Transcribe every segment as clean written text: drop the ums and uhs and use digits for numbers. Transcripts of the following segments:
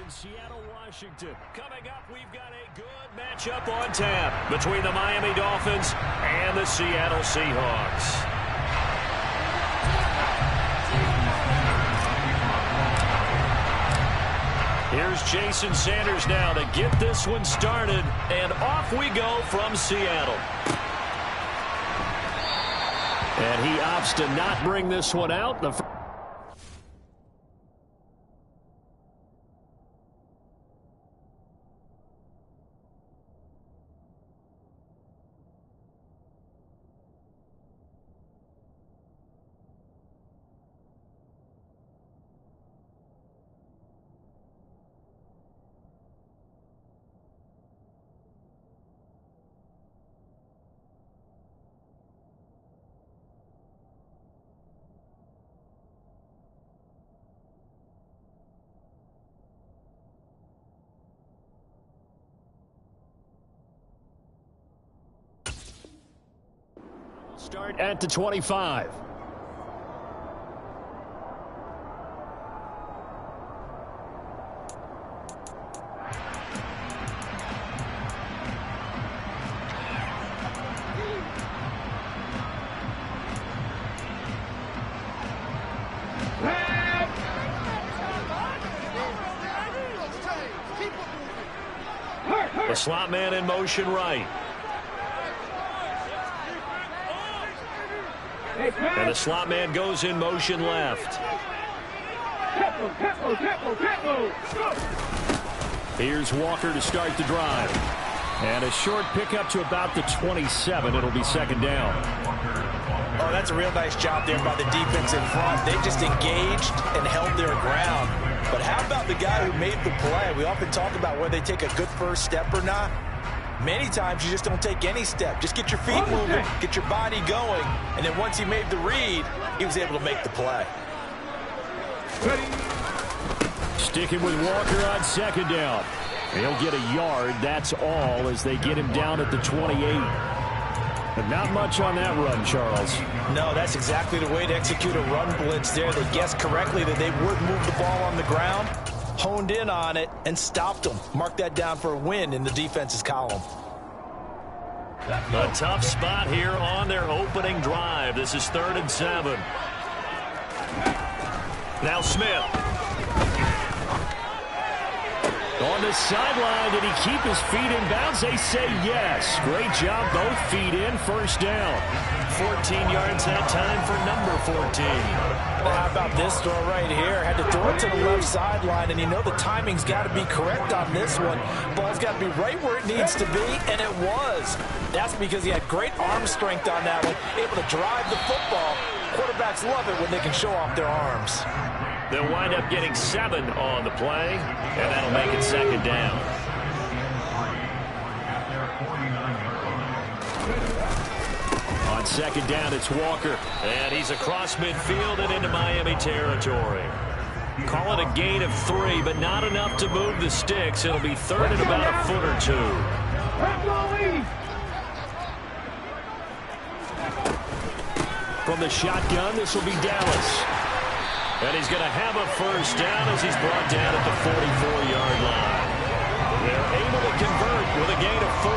in Seattle, Washington. Coming up, we've got a good matchup on tap between the Miami Dolphins and the Seattle Seahawks. Here's Jason Sanders now to get this one started, and off we go from Seattle. And he opts to not bring this one out. Start at the 25. The slot man in motion right. And the slot man goes in motion left. Here's Walker to start the drive. And a short pickup to about the 27. It'll be second down. Oh, that's a real nice job there by the defense in front. They just engaged and held their ground. But how about the guy who made the play? We often talk about whether they take a good first step or not. Many times you just don't take any step. Just get your feet moving, get your body going, and then once he made the read, he was able to make the play. Sticking with Walker on second down. He'll get a yard, that's all, as they get him down at the 28. But not much on that run, Charles. No, that's exactly the way to execute a run blitz there. They guessed correctly that they would move the ball on the ground, honed in on it, and stopped them. Mark that down for a win in the defense's column. A tough spot here on their opening drive. This is 3rd and 7. Now Smith. On the sideline, did he keep his feet in bounds? They say yes. Great job, both feet in, first down. 14 yards that time for number 14. Well, how about this throw right here? Had to throw it to the left sideline, and you know the timing's got to be correct on this one. Ball's got to be right where it needs to be, and it was. That's because he had great arm strength on that one, able to drive the football. Quarterbacks love it when they can show off their arms. They'll wind up getting 7 on the play, and that'll make it second down. On second down, it's Walker, and he's across midfield and into Miami territory. Call it a gain of 3, but not enough to move the sticks. It'll be 3rd and about a foot or 2. From the shotgun, this will be Dallas. And he's going to have a first down as he's brought down at the 44-yard line. They're able to convert with a gain of 4.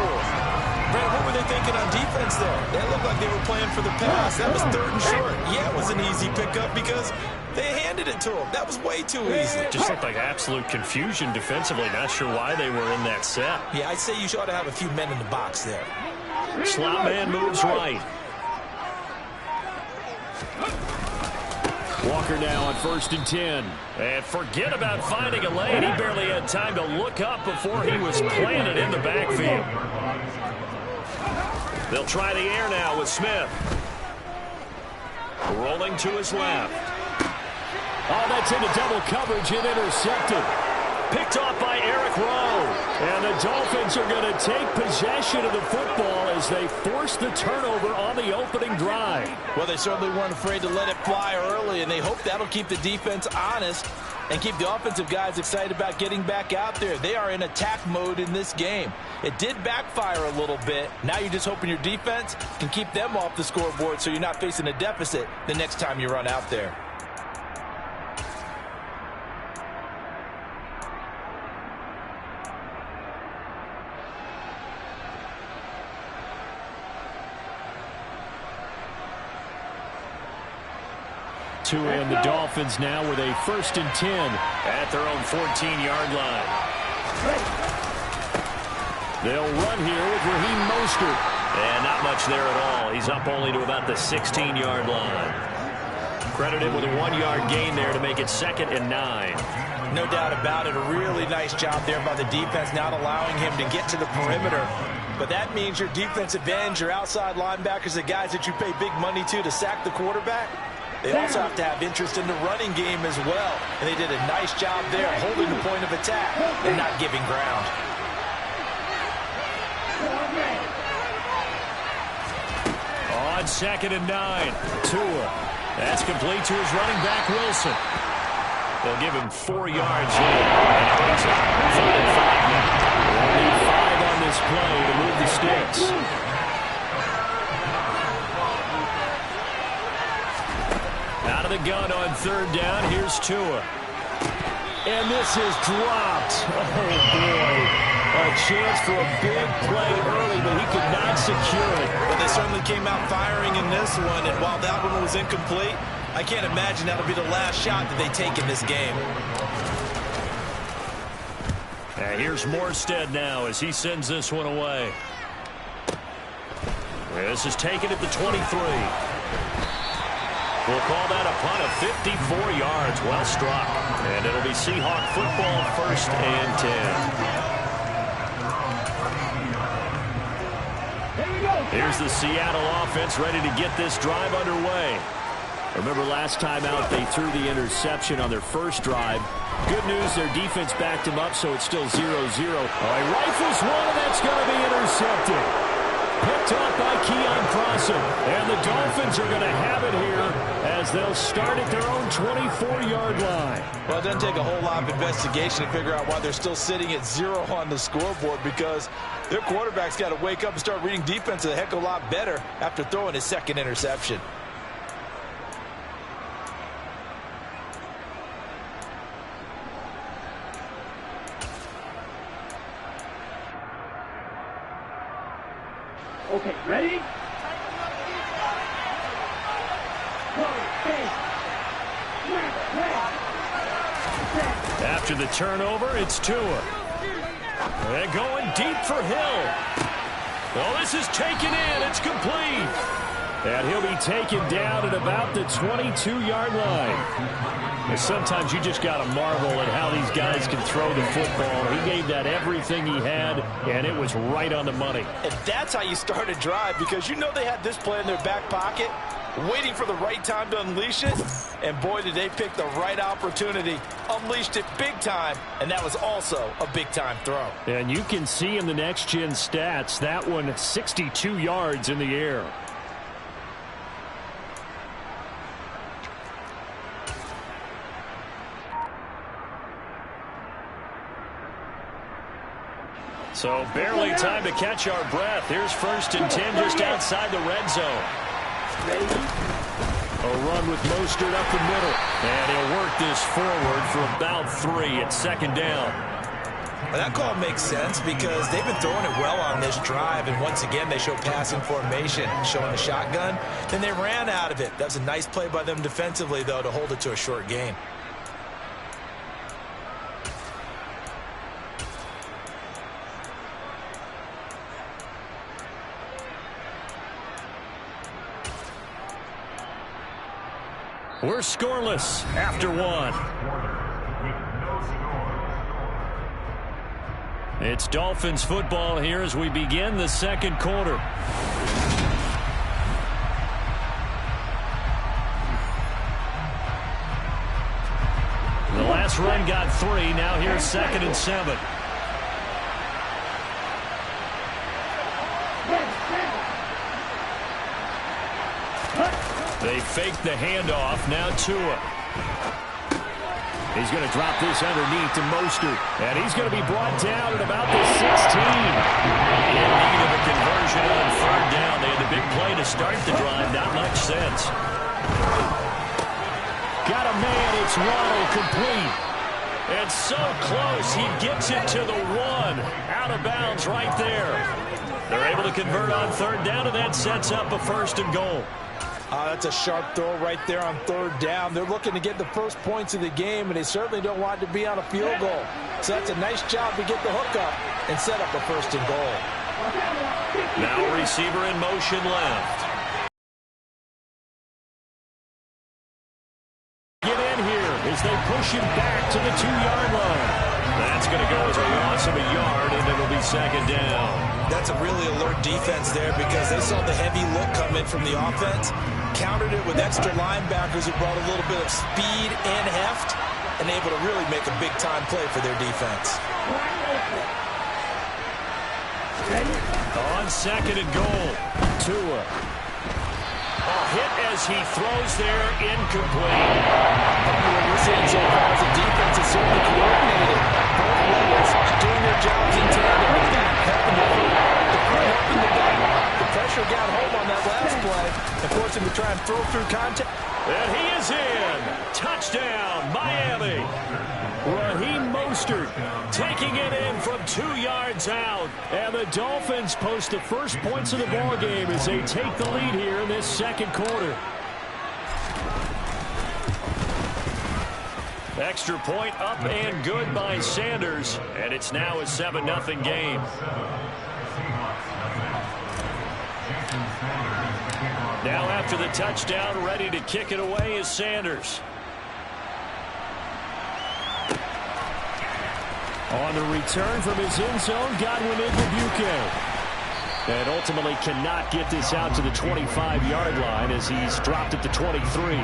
Brad, what were they thinking on defense there? They looked like they were playing for the pass. That was 3rd and short. Yeah, it was an easy pickup because they handed it to him. That was way too easy. Just looked like absolute confusion defensively. Not sure why they were in that set. Yeah, I'd say you ought to have a few men in the box there. Slot man moves right. Walker now on 1st and 10. And forget about finding a lane. He barely had time to look up before he was planted in the backfield. They'll try the air now with Smith. Rolling to his left. Oh, that's into double coverage and intercepted. Picked off by Eric Rowe. And the Dolphins are going to take possession of the football as they force the turnover on the opening drive. Well, they certainly weren't afraid to let it fly early, and they hope that'll keep the defense honest and keep the offensive guys excited about getting back out there. They are in attack mode in this game. It did backfire a little bit. Now you're just hoping your defense can keep them off the scoreboard so you're not facing a deficit the next time you run out there. Tua and the Dolphins now with a 1st and 10 at their own 14-yard line. They'll run here with Raheem Mostert. And not much there at all. He's up only to about the 16-yard line. Credited with a 1-yard gain there to make it 2nd and 9. No doubt about it. A really nice job there by the defense, not allowing him to get to the perimeter. But that means your defensive ends, your outside linebackers, the guys that you pay big money to sack the quarterback, they also have to have interest in the running game as well. And they did a nice job there holding the point of attack and not giving ground. On 2nd and 9, Tua. That's complete to his running back, Wilson. They'll give him 4 yards here. And it brings up 3rd and 5 now. Only 5 on this play to move the sticks. Out of the gun on 3rd down. Here's Tua. And this is dropped. Oh, boy. A chance for a big play early, but he could not secure it. Well, they certainly came out firing in this one, and while that one was incomplete, I can't imagine that'll be the last shot that they take in this game. And here's Morstead now as he sends this one away. This is taken at the 23. We'll call that a punt of 54 yards. Well struck. And it'll be Seahawk football, 1st and 10. Here's the Seattle offense ready to get this drive underway. Remember last time out they threw the interception on their first drive. Good news, their defense backed him up, so it's still 0-0. He rifles one, and that's going to be intercepted. Picked up by Keon Crossen. And the Dolphins are going to have it here as they'll start at their own 24-yard line. Well, it doesn't take a whole lot of investigation to figure out why they're still sitting at 0 on the scoreboard, because their quarterback's got to wake up and start reading defense a heck of a lot better after throwing his 2nd interception. Okay, ready? After the turnover, it's Tua. They're going deep for Hill. Well, this is taken in. It's complete. And he'll be taken down at about the 22-yard line. And sometimes you just got to marvel at how these guys can throw the football. He gave that everything he had, and it was right on the money. And that's how you start a drive, because you know they had this play in their back pocket, waiting for the right time to unleash it. And boy, did they pick the right opportunity. Unleashed it big time, and that was also a big-time throw. And you can see in the next-gen stats, that one 62 yards in the air. So barely time to catch our breath. Here's 1st and 10 just outside the red zone. A run with Mostert up the middle. And he'll work this forward for about 3 at 2nd down. Well, that call makes sense because they've been throwing it well on this drive. And once again, they show passing formation, showing the shotgun. Then they ran out of it. That was a nice play by them defensively, though, to hold it to a short gain. We're scoreless after 1. It's Dolphins football here as we begin the 2nd quarter. The last run got 3. Now here's 2nd and 7. They fake the handoff. Now Tua. He's going to drop this underneath to Mostert. And he's going to be brought down at about the 16. In need of a conversion on 3rd down. They had the big play to start the drive. Not much sense. Got a man. It's Waddle complete. And so close. He gets it to the 1. Out of bounds right there. They're able to convert on 3rd down, and that sets up a 1st and goal. That's a sharp throw right there on third down. They're looking to get the first points of the game, and they certainly don't want to be on a field goal. So that's a nice job to get the hook up and set up a first and goal. Now receiver in motion left. Get in here as they push him back to the 2-yard line. That's going to go as a loss of a yard, and it'll be second down. That's a really alert defense there because they saw the heavy look come in from the offense, countered it with extra linebackers who brought a little bit of speed and heft, and able to really make a big-time play for their defense. On second and goal, Tua. A hit as he throws there, incomplete. What we're seeing so far is the defense is certainly coordinated. Both levels doing their jobs in tandem. Helping the back. The pressure got home on that last play and forced him to try and throw through contact. And he is in. Touchdown, Miami. Raheem Mostert taking it in from 2 yards out. And the Dolphins post the first points of the ball game as they take the lead here in this second quarter. Extra point up and good by Sanders. And it's now a 7-0 game. Now after the touchdown, ready to kick it away is Sanders. On the return from his end zone, Godwin Igwebuike. And ultimately cannot get this out to the 25-yard line as he's dropped at the 23.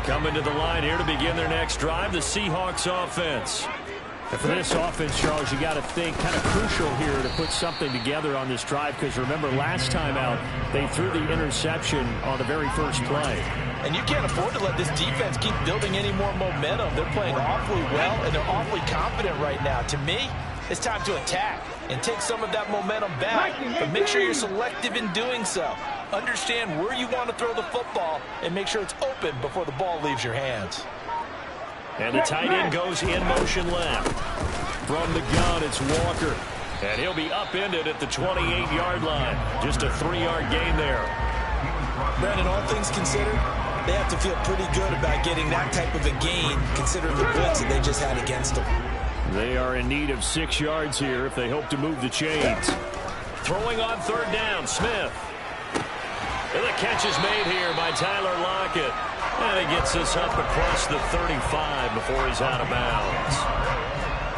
Coming to the line here to begin their next drive, the Seahawks offense. And for this offense, Charles, you got to think kind of crucial here to put something together on this drive because remember last time out they threw the interception on the very first play. And you can't afford to let this defense keep building any more momentum. They're playing awfully well and they're awfully confident right now. To me, it's time to attack and take some of that momentum back, but make sure you're selective in doing so. Understand where you want to throw the football and make sure it's open before the ball leaves your hands. And the tight end goes in motion left. From the gun, it's Walker. And he'll be upended at the 28-yard line. Just a 3-yard gain there. Brandon, all things considered, they have to feel pretty good about getting that type of a gain, considering the blitz that they just had against them. They are in need of 6 yards here if they hope to move the chains. Throwing on third down, Smith. And the catch is made here by Tyler Lockett. And he gets this up across the 35 before he's out of bounds.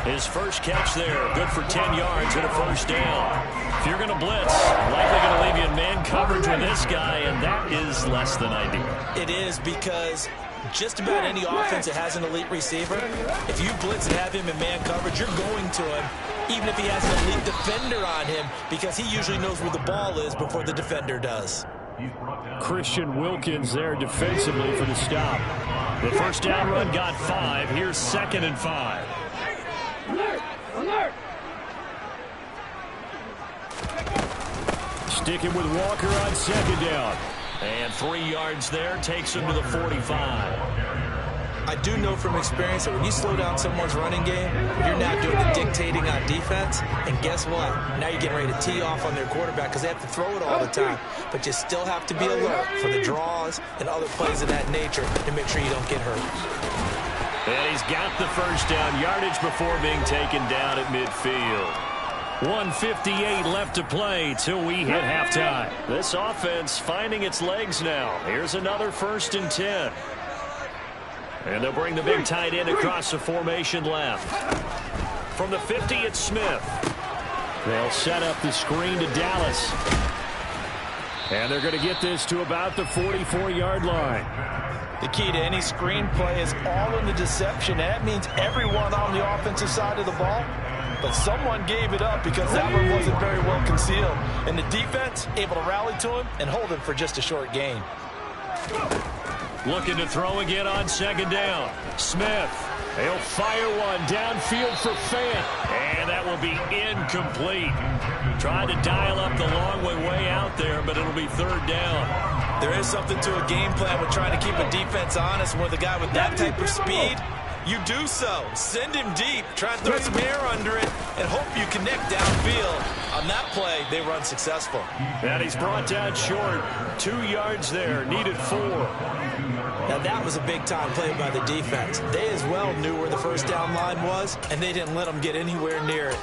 His first catch there, good for 10 yards and a first down. If you're going to blitz, likely going to leave you in man coverage with this guy, and that is less than ideal. It is because just about any offense that has an elite receiver, if you blitz and have him in man coverage, you're going to him, even if he has an elite defender on him, because he usually knows where the ball is before the defender does. Christian Wilkins there defensively for the stop. The first down run got 5. Here's 2nd and 5. Alert! Alert! Sticking with Walker on 2nd down. And 3 yards there takes him to the 45. I do know from experience that when you slow down someone's running game, you're now doing the dictating on defense. And guess what? Now you're getting ready to tee off on their quarterback because they have to throw it all the time. But you still have to be alert for the draws and other plays of that nature to make sure you don't get hurt. And he's got the first down, yardage before being taken down at midfield. 1:58 left to play till we hit halftime. This offense finding its legs now. Here's another 1st and 10. And they'll bring the big tight end across the formation left. From the 50, it's Smith. They'll set up the screen to Dallas. And they're going to get this to about the 44-yard line. The key to any screen play is all in the deception. And that means everyone on the offensive side of the ball. But someone gave it up because that one wasn't very well concealed. And the defense able to rally to him and hold him for just a short gain. Looking to throw again on 2nd down. Smith. He'll fire one downfield for Fant. And that will be incomplete. Trying to dial up the long way out there, but it'll be 3rd down. There is something to a game plan with trying to keep a defense honest with a guy with that type of speed. You do so. Send him deep. Try and throw some air under it and hope you connect downfield. On that play, they were unsuccessful. And he's brought down short. 2 yards there. Needed 4. Now, that was a big-time play by the defense. They as well knew where the first down line was, and they didn't let them get anywhere near it.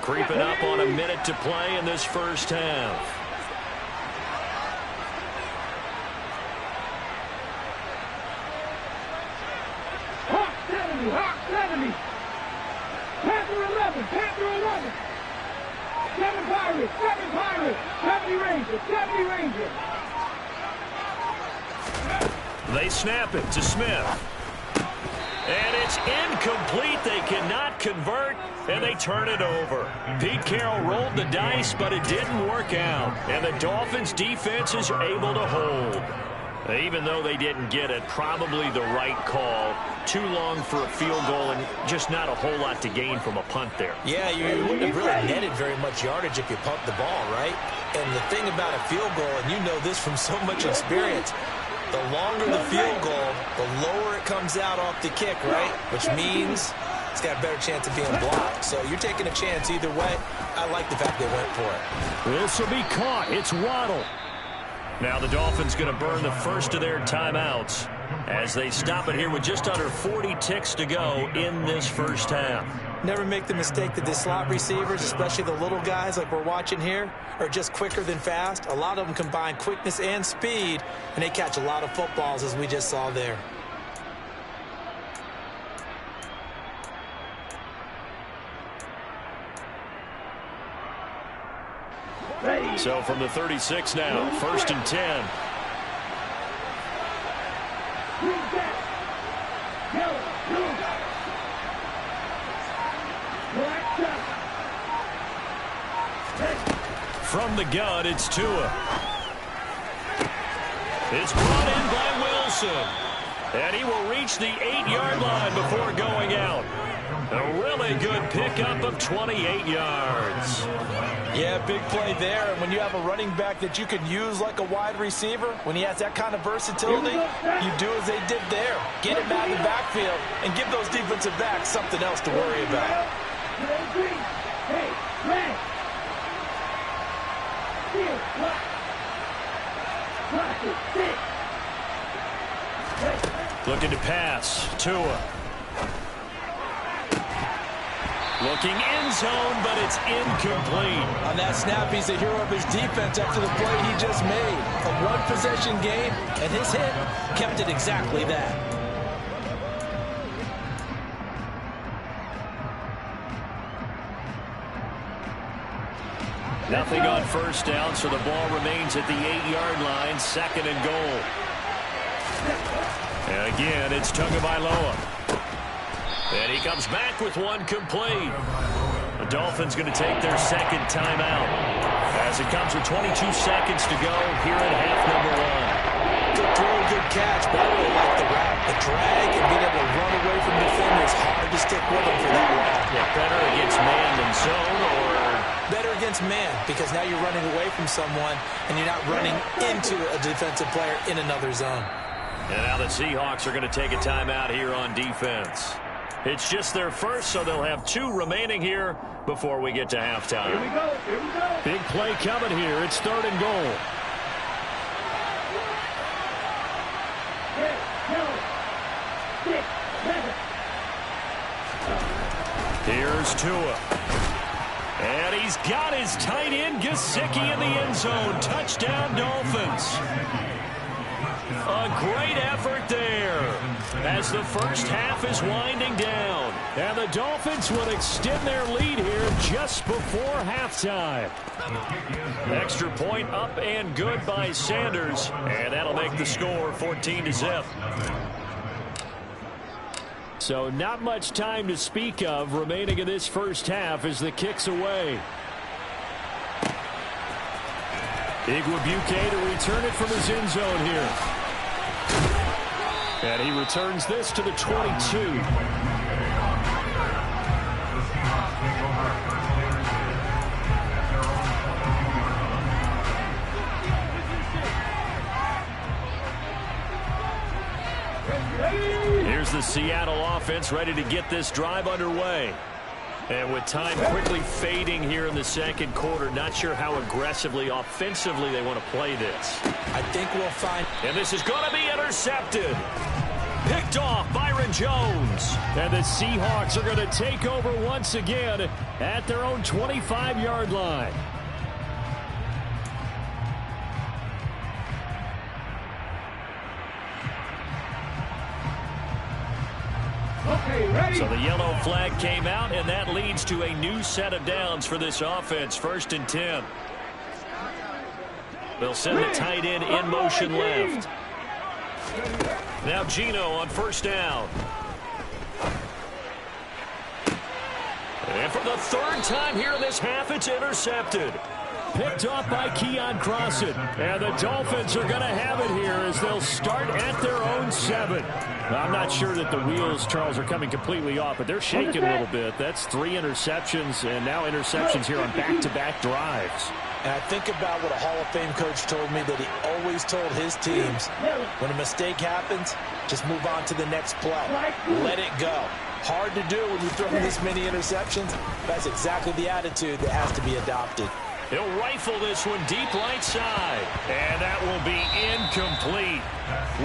Creeping up on a minute to play in this first half. Hawk 70, Hawk 70. Panther 11, Panther 11. 7 Pirates, 7 Pirates. 70 Rangers, 70 Rangers. They snap it to Smith. And it's incomplete. They cannot convert, and they turn it over. Pete Carroll rolled the dice, but it didn't work out. And the Dolphins' defense is able to hold. Even though they didn't get it, probably the right call. Too long for a field goal and just not a whole lot to gain from a punt there. Yeah, you wouldn't have really netted very much yardage if you pumped the ball, right? And the thing about a field goal, and you know this from so much experience, the longer the field goal, the lower it comes out off the kick, right? Which means it's got a better chance of being blocked. So you're taking a chance either way. I like the fact they went for it. This will be caught. It's Waddle. Now the Dolphins going to burn the first of their timeouts as they stop it here with just under 40 ticks to go in this first half. Never make the mistake that the slot receivers, especially the little guys like we're watching here, are just quicker than fast. A lot of them combine quickness and speed, and they catch a lot of footballs, as we just saw there. So from the 36 now, 1st and 10. From the gun, it's Tua. It's brought in by Wilson. And he will reach the 8-yard line before going out. A really good pickup of 28 yards. Yeah, big play there. And when you have a running back that you can use like a wide receiver, when he has that kind of versatility, you do as they did there. Get him out of the backfield and give those defensive backs something else to worry about. Looking to pass. Tua. Looking end zone, but it's incomplete. On that snap, he's the hero of his defense after the play he just made. A one-possession game, and his hit kept it exactly that. Nothing on first down, so the ball remains at the 8-yard line, 2nd and goal. And again, it's Tagovailoa. And he comes back with one complete. The Dolphins going to take their second timeout as it comes with 22 seconds to go here at half number 1. Good throw, good catch, but I really like the route. The drag and being able to run away from defenders, hard to stick with them for that long. Yeah, better against man than zone, or better against man, because now you're running away from someone and you're not running into a defensive player in another zone. And now the Seahawks are going to take a timeout here on defense. It's just their first, so they'll have 2 remaining here before we get to halftime. Here we go, here we go. Big play coming here. It's 3rd and goal. 6, 7. Here's Tua. And he's got his tight end, Gesicki, in the end zone. Touchdown, Dolphins. A great effort there as the first half is winding down. And the Dolphins will extend their lead here just before halftime. Extra point up and good by Sanders. And that'll make the score 14-0. So not much time to speak of remaining in this first half as the kick's away. Igwebuike to return it from his end zone here. And he returns this to the 22. Here's the Seattle offense ready to get this drive underway. And with time quickly fading here in the second quarter, not sure how aggressively, offensively they want to play this. I think we'll find... And this is going to be intercepted. Picked off Byron Jones. And the Seahawks are going to take over once again at their own 25-yard line. Okay, ready? So the yellow flag came out, and that leads to a new set of downs for this offense. 1st and 10. They'll send the tight end in motion left. Now Gino on 1st down. And for the 3rd time here in this half, it's intercepted. Picked off by Keon Crossan. And the Dolphins are going to have it here as they'll start at their own 7. I'm not sure that the wheels, Charles, are coming completely off, but they're shaking a little bit. That's 3 interceptions, and now interceptions here on back-to-back drives. And I think about what a Hall of Fame coach told me, that he always told his teams, when a mistake happens, just move on to the next play. Let it go. Hard to do when you throw this many interceptions. That's exactly the attitude that has to be adopted. He'll rifle this one deep right side. And that will be incomplete.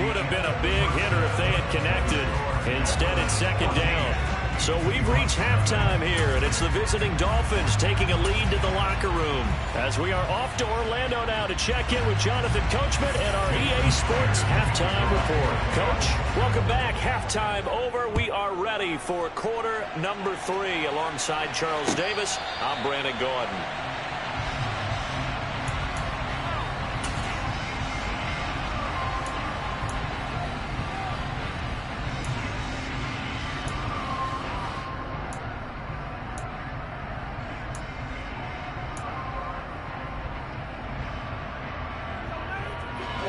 Would have been a big hitter if they had connected. Instead, it's 2nd down. So we've reached halftime here, and it's the visiting Dolphins taking a lead to the locker room. As we are off to Orlando now to check in with Jonathan Coachman and our EA Sports Halftime Report. Coach, welcome back. Halftime over. We are ready for quarter number 3. Alongside Charles Davis, I'm Brandon Gordon.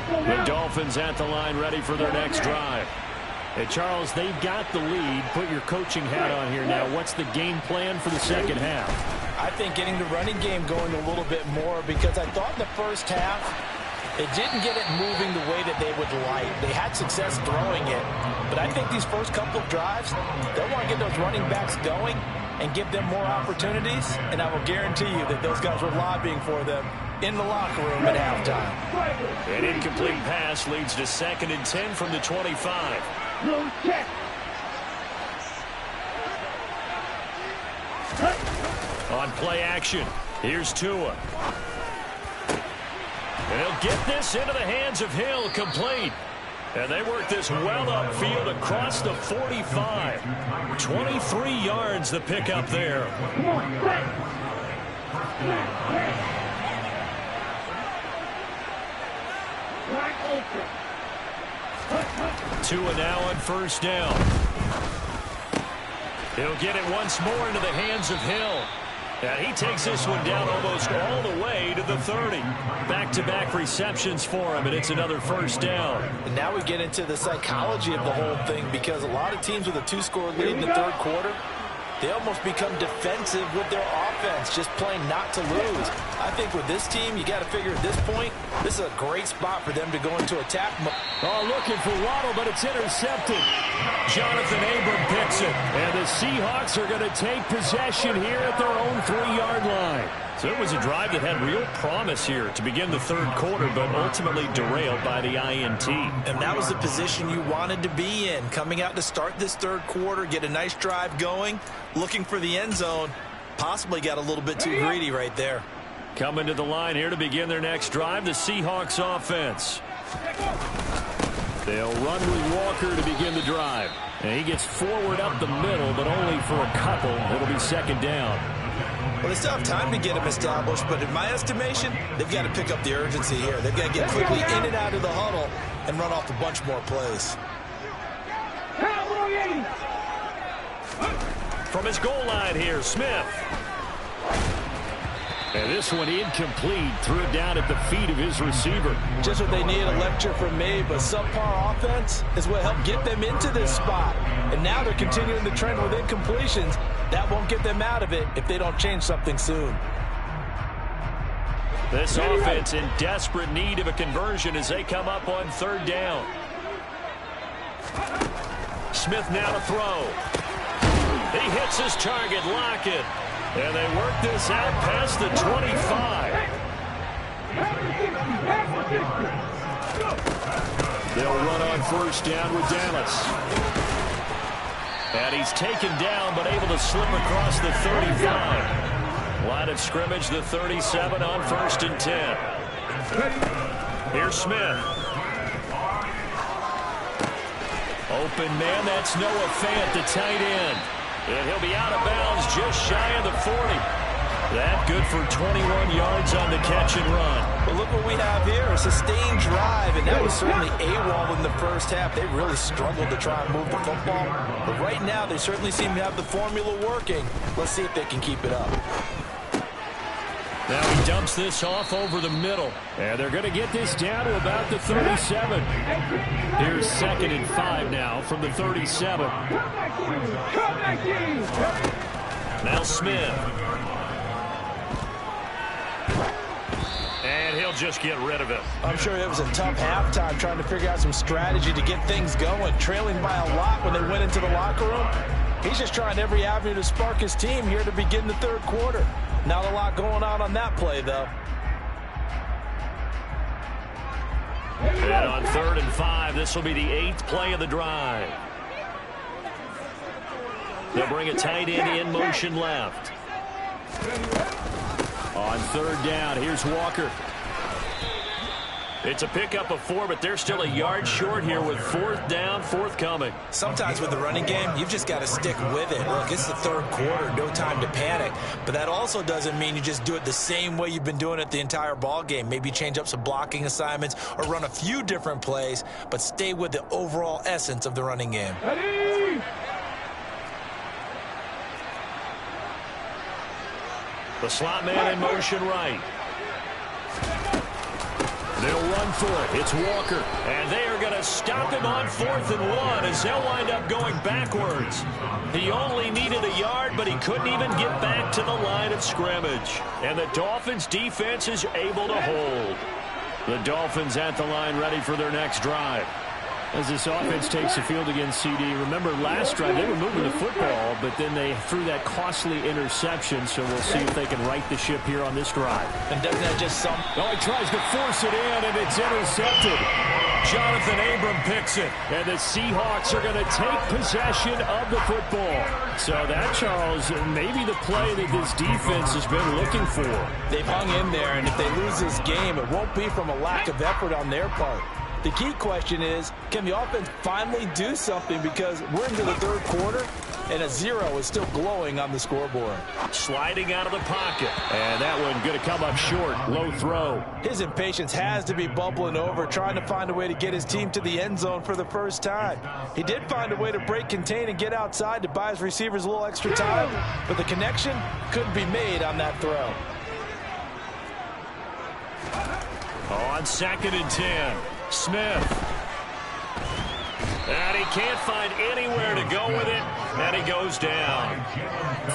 The Dolphins at the line ready for their next drive. Hey, Charles, they've got the lead. Put your coaching hat on here now. What's the game plan for the second half? I think getting the running game going a little bit more, because I thought in the first half it didn't get it moving the way that they would like. They had success throwing it, but I think these first couple of drives, they'll want to get those running backs going and give them more opportunities, and I will guarantee you that those guys were lobbying for them in the locker room at halftime. An incomplete pass leads to 2nd and 10 from the 25. On play action, here's Tua. And he'll get this into the hands of Hill, complete. And they work this well upfield across the 45. 23 yards the pickup there. Tua now on 1st down. He'll get it once more into the hands of Hill. And he takes this one down almost all the way to the 30. Back-to-back receptions for him, and it's another 1st down. And now we get into the psychology of the whole thing, because a lot of teams with a 2-score lead in the 3rd quarter, they almost become defensive with their offense, just playing not to lose. I think with this team, you got to figure at this point, this is a great spot for them to go into attack. Oh, looking for Waddle, but it's intercepted. Jonathan Abram picks it, and the Seahawks are going to take possession here at their own 3-yard line. So it was a drive that had real promise here to begin the 3rd quarter, but ultimately derailed by the INT. And that was the position you wanted to be in, coming out to start this 3rd quarter, get a nice drive going, looking for the end zone. Possibly got a little bit too greedy right there. Coming to the line here to begin their next drive, the Seahawks offense. They'll run with Walker to begin the drive. And he gets forward up the middle, but only for a couple. It'll be 2nd down. Well, they still have time to get him established, but in my estimation, they've got to pick up the urgency here. They've got to get quickly in and out of the huddle and run off a bunch more plays. From his goal line here, Smith. And this one incomplete. Threw it down at the feet of his receiver. Just what they need, a lecture from me, but subpar offense is what helped get them into this spot. And now they're continuing the trend with incompletions. That won't get them out of it if they don't change something soon. This offense in desperate need of a conversion as they come up on third down. Smith now to throw. He hits his target, Lockett. And they work this out past the 25. They'll run on first down with Dallas. And he's taken down but able to slip across the 35. Line of scrimmage, the 37 on 1st and 10. Here's Smith. Open man, that's Noah Fant, the tight end. And he'll be out of bounds just shy of the 40. That good for 21 yards on the catch and run. Well, look what we have here, a sustained drive, and that was certainly AWOL in the first half. They really struggled to try and move the football. But right now, they certainly seem to have the formula working. Let's see if they can keep it up. Now he dumps this off over the middle. And they're going to get this down to about the 37. Here's 2nd and 5 now from the 37. Now Smith. And he'll just get rid of it. I'm sure it was a tough halftime trying to figure out some strategy to get things going. Trailing by a lot when they went into the locker room. He's just trying every avenue to spark his team here to begin the third quarter. Not a lot going on that play, though. And on 3rd and 5, this will be the 8th play of the drive. They'll bring a tight end in motion left. On 3rd down, here's Walker. It's a pickup of 4, but they're still a yard short here with 4th down, forthcoming. Sometimes with the running game, you've just got to stick with it. Look, it's the third quarter, no time to panic. But that also doesn't mean you just do it the same way you've been doing it the entire ball game. Maybe change up some blocking assignments or run a few different plays, but stay with the overall essence of the running game. The slot man in motion right. They'll run for it. It's Walker. And they are going to stop him on 4th and 1 as they'll wind up going backwards. He only needed a yard, but he couldn't even get back to the line of scrimmage. And the Dolphins defense is able to hold. The Dolphins at the line ready for their next drive. As this offense takes the field against CD, remember last drive they were moving the football, but then they threw that costly interception, so we'll see if they can right the ship here on this drive. And doesn't that just sum? Oh, he tries to force it in, and it's intercepted. Jonathan Abram picks it, and the Seahawks are going to take possession of the football. So that, Charles, may be the play that this defense has been looking for. They've hung in there, and if they lose this game, it won't be from a lack of effort on their part. The key question is, can the offense finally do something, because we're into the third quarter and a 0 is still glowing on the scoreboard. Sliding out of the pocket, and that one going to come up short. Low throw. His impatience has to be bubbling over, trying to find a way to get his team to the end zone for the first time. He did find a way to break contain and get outside to buy his receivers a little extra time, but the connection couldn't be made on that throw. On 2nd and 10. Smith. And he can't find anywhere to go with it, and he goes down.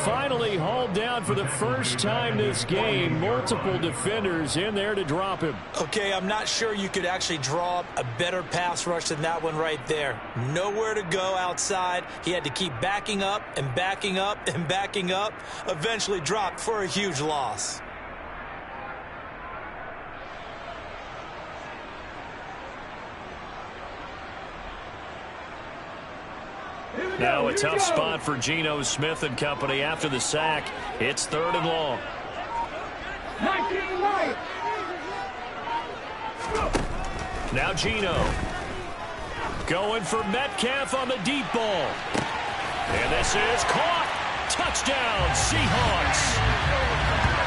Finally hauled down for the first time this game. Multiple defenders in there to drop him. Okay, I'm not sure you could actually draw up a better pass rush than that one right there. Nowhere to go outside. He had to keep backing up and backing up and backing up. Eventually dropped for a huge loss. Now a tough spot for Geno Smith and company after the sack. It's 3rd and long. Now Geno. Going for Metcalf on the deep ball. And this is caught. Touchdown, Seahawks.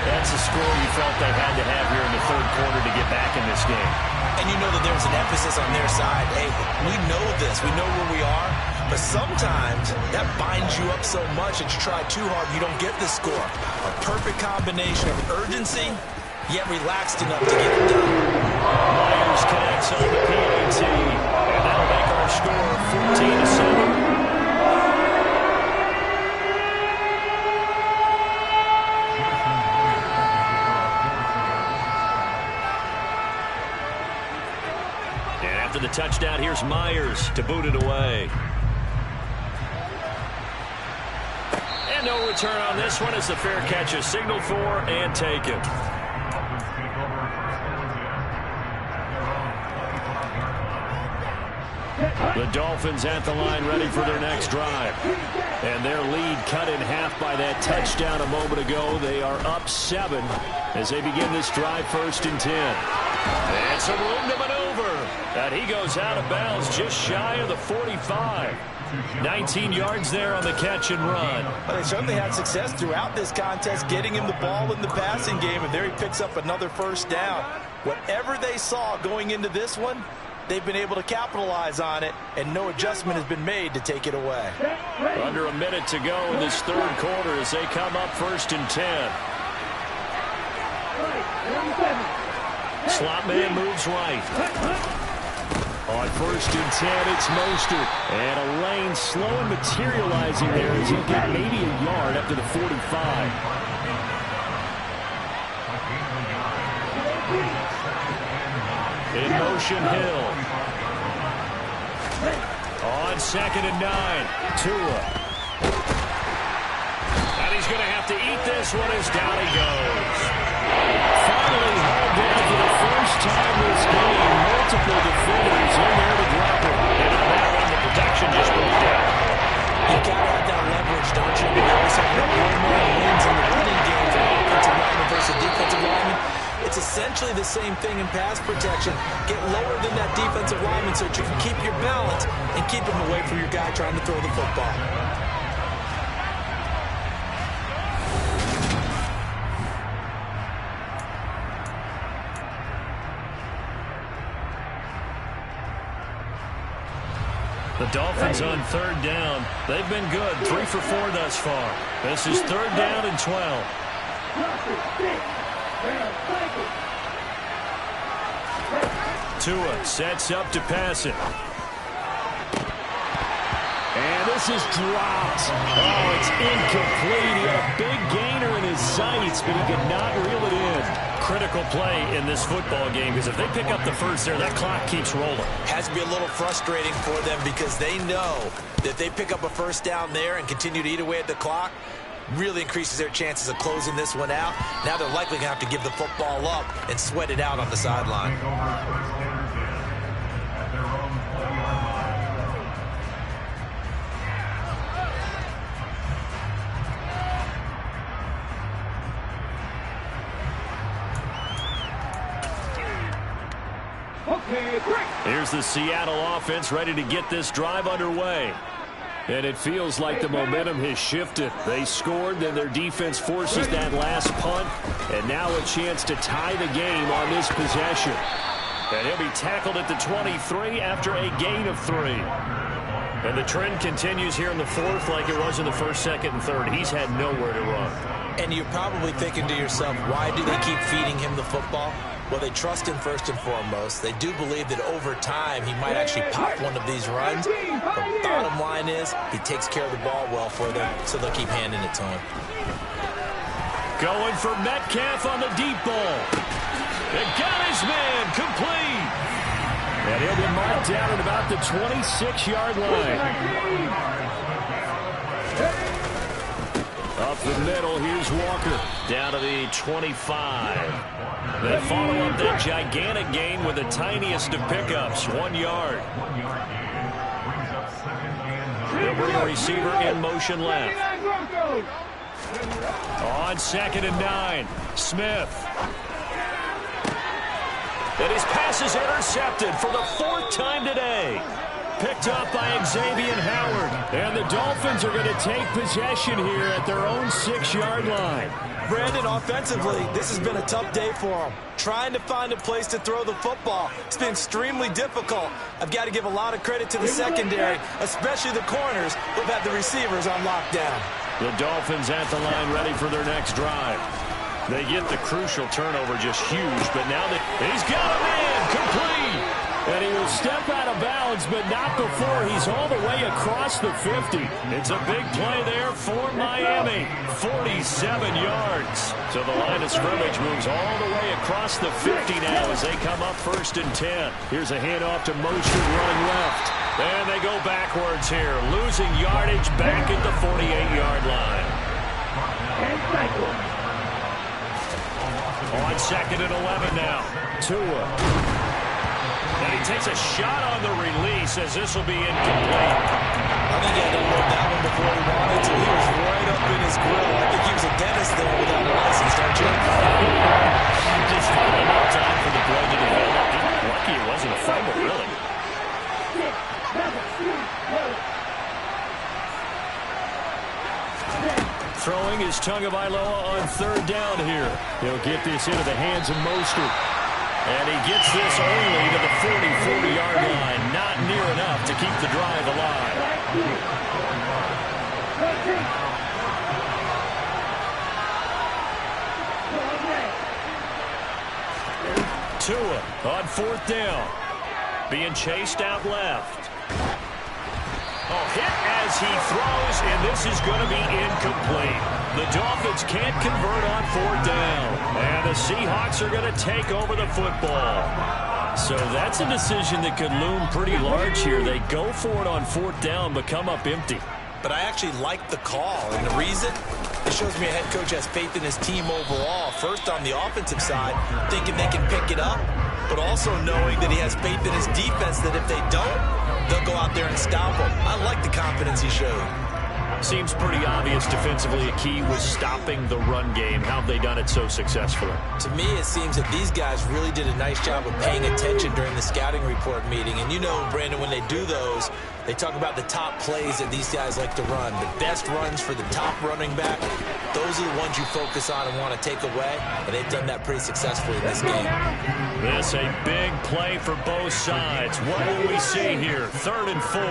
That's the score you felt they had to have here in the third quarter to get back in this game. And you know that there's an emphasis on their side. Hey, we know this. We know where we are. But sometimes that binds you up so much that you try too hard and you don't get the score. A perfect combination of urgency, yet relaxed enough to get it done. Myers connects on the PAT. And that'll make our score 14-7. After the touchdown, here's Myers to boot it away. And no return on this one as the fair catch is signaled for and taken. The Dolphins at the line ready for their next drive. And their lead cut in half by that touchdown a moment ago. They are up 7 as they begin this drive 1st and 10. And some room to maneuver. And he goes out of bounds just shy of the 45. 19 yards there on the catch and run. Well, they certainly had success throughout this contest, getting him the ball in the passing game, and there he picks up another first down. Whatever they saw going into this one, they've been able to capitalize on it, and no adjustment has been made to take it away. Under a minute to go in this third quarter as they come up 1st and 10. Slot man moves right. On 1st and 10, it's Mostert. And a lane slow and materializing there as he'll get maybe a yard up to the 45. In motion, Hill. On 2nd and 9, Tua. And he's going to have to eat this one as down he goes. Finally hauled down for the first time this game. Multiple defenders in there to drop him. And on that one, the protection just broke down. You got to have that leverage, don't you? We always talk about one man wins in the running game for offensive lineman versus defensive lineman. It's essentially the same thing in pass protection. Get lower than that defensive lineman so that you can keep your balance and keep him away from your guy trying to throw the football. The Dolphins on 3rd down. They've been good. 3 for 4 thus far. This is 3rd down and 12. Tua sets up to pass it. And this is dropped. Oh, it's incomplete. He had a big gainer in his sights, but he could not reel it in. Critical play in this football game because if they pick up the first there, that clock keeps rolling. Has to be a little frustrating for them because they know that if they pick up a first down there and continue to eat away at the clock, really increases their chances of closing this one out. Now they're likely going to have to give the football up and sweat it out on the sideline. Here's the Seattle offense ready to get this drive underway. And it feels like the momentum has shifted. They scored, then their defense forces that last punt. And now a chance to tie the game on this possession. And he'll be tackled at the 23 after a gain of 3. And the trend continues here in the 4th like it was in the 1st, 2nd, and 3rd. He's had nowhere to run. And you're probably thinking to yourself, why do they keep feeding him the football? Well, they trust him first and foremost. They do believe that over time he might actually pop one of these runs. The bottom line is he takes care of the ball well for them, so they'll keep handing it to him. Going for Metcalf on the deep ball. It got his man complete. And he'll be marked down at about the 26-yard line. Up the middle, here's Walker. Down to the 25. They follow up that gigantic gain with the tiniest of pickups, 1 yard. They'll bring a receiver in motion left. On 2nd and 9, Smith. And his pass is intercepted for the 4th time today. Picked up by Xavier Howard. And the Dolphins are going to take possession here at their own 6-yard line. Brandon, offensively, this has been a tough day for them. Trying to find a place to throw the football. It's been extremely difficult. I've got to give a lot of credit to the secondary, especially the corners who've had the receivers on lockdown. The Dolphins at the line ready for their next drive. They get the crucial turnover, just huge, but now he's got a man, complete. And he will step out of bounds, but not before he's all the way across the 50. It's a big play there for Miami. 47 yards. So the line of scrimmage moves all the way across the 50 now as they come up 1st and 10. Here's a handoff to Motion running left. And they go backwards here, losing yardage back at the 48-yard line. On 2nd and 11 now. Tua. And he takes a shot on the release as this will be incomplete. I think he had to unload that one before he wanted to. He was right up in his grill. I think he was a dentist there without a license, don't you? Just not enough time for the play to develop. Lucky it wasn't a fumble, really. Throwing is Tagovailoa on 3rd down here. He'll get this into the hands of Mostert. And he gets this only to the 40-yard line. Not near enough to keep the drive alive. Tua on 4th down. Being chased out left. Oh, hit as he throws, and this is going to be incomplete. The Dolphins can't convert on 4th down. And the Seahawks are going to take over the football. So that's a decision that could loom pretty large here. They go for it on 4th down, but come up empty. But I actually like the call, and the reason? It shows me a head coach has faith in his team overall. First, on the offensive side, thinking they can pick it up, but also knowing that he has faith in his defense that if they don't, they'll go out there and stop them. I like the confidence he showed. Seems pretty obvious defensively a key was stopping the run game. How have they done it so successfully? To me, it seems that these guys really did a nice job of paying attention during the scouting report meeting. And you know, Brandon, when they do those, they talk about the top plays that these guys like to run. The best runs for the top running back, those are the ones you focus on and want to take away. And they've done that pretty successfully in this game. This a big play for both sides. What will we see here? 3rd and 4.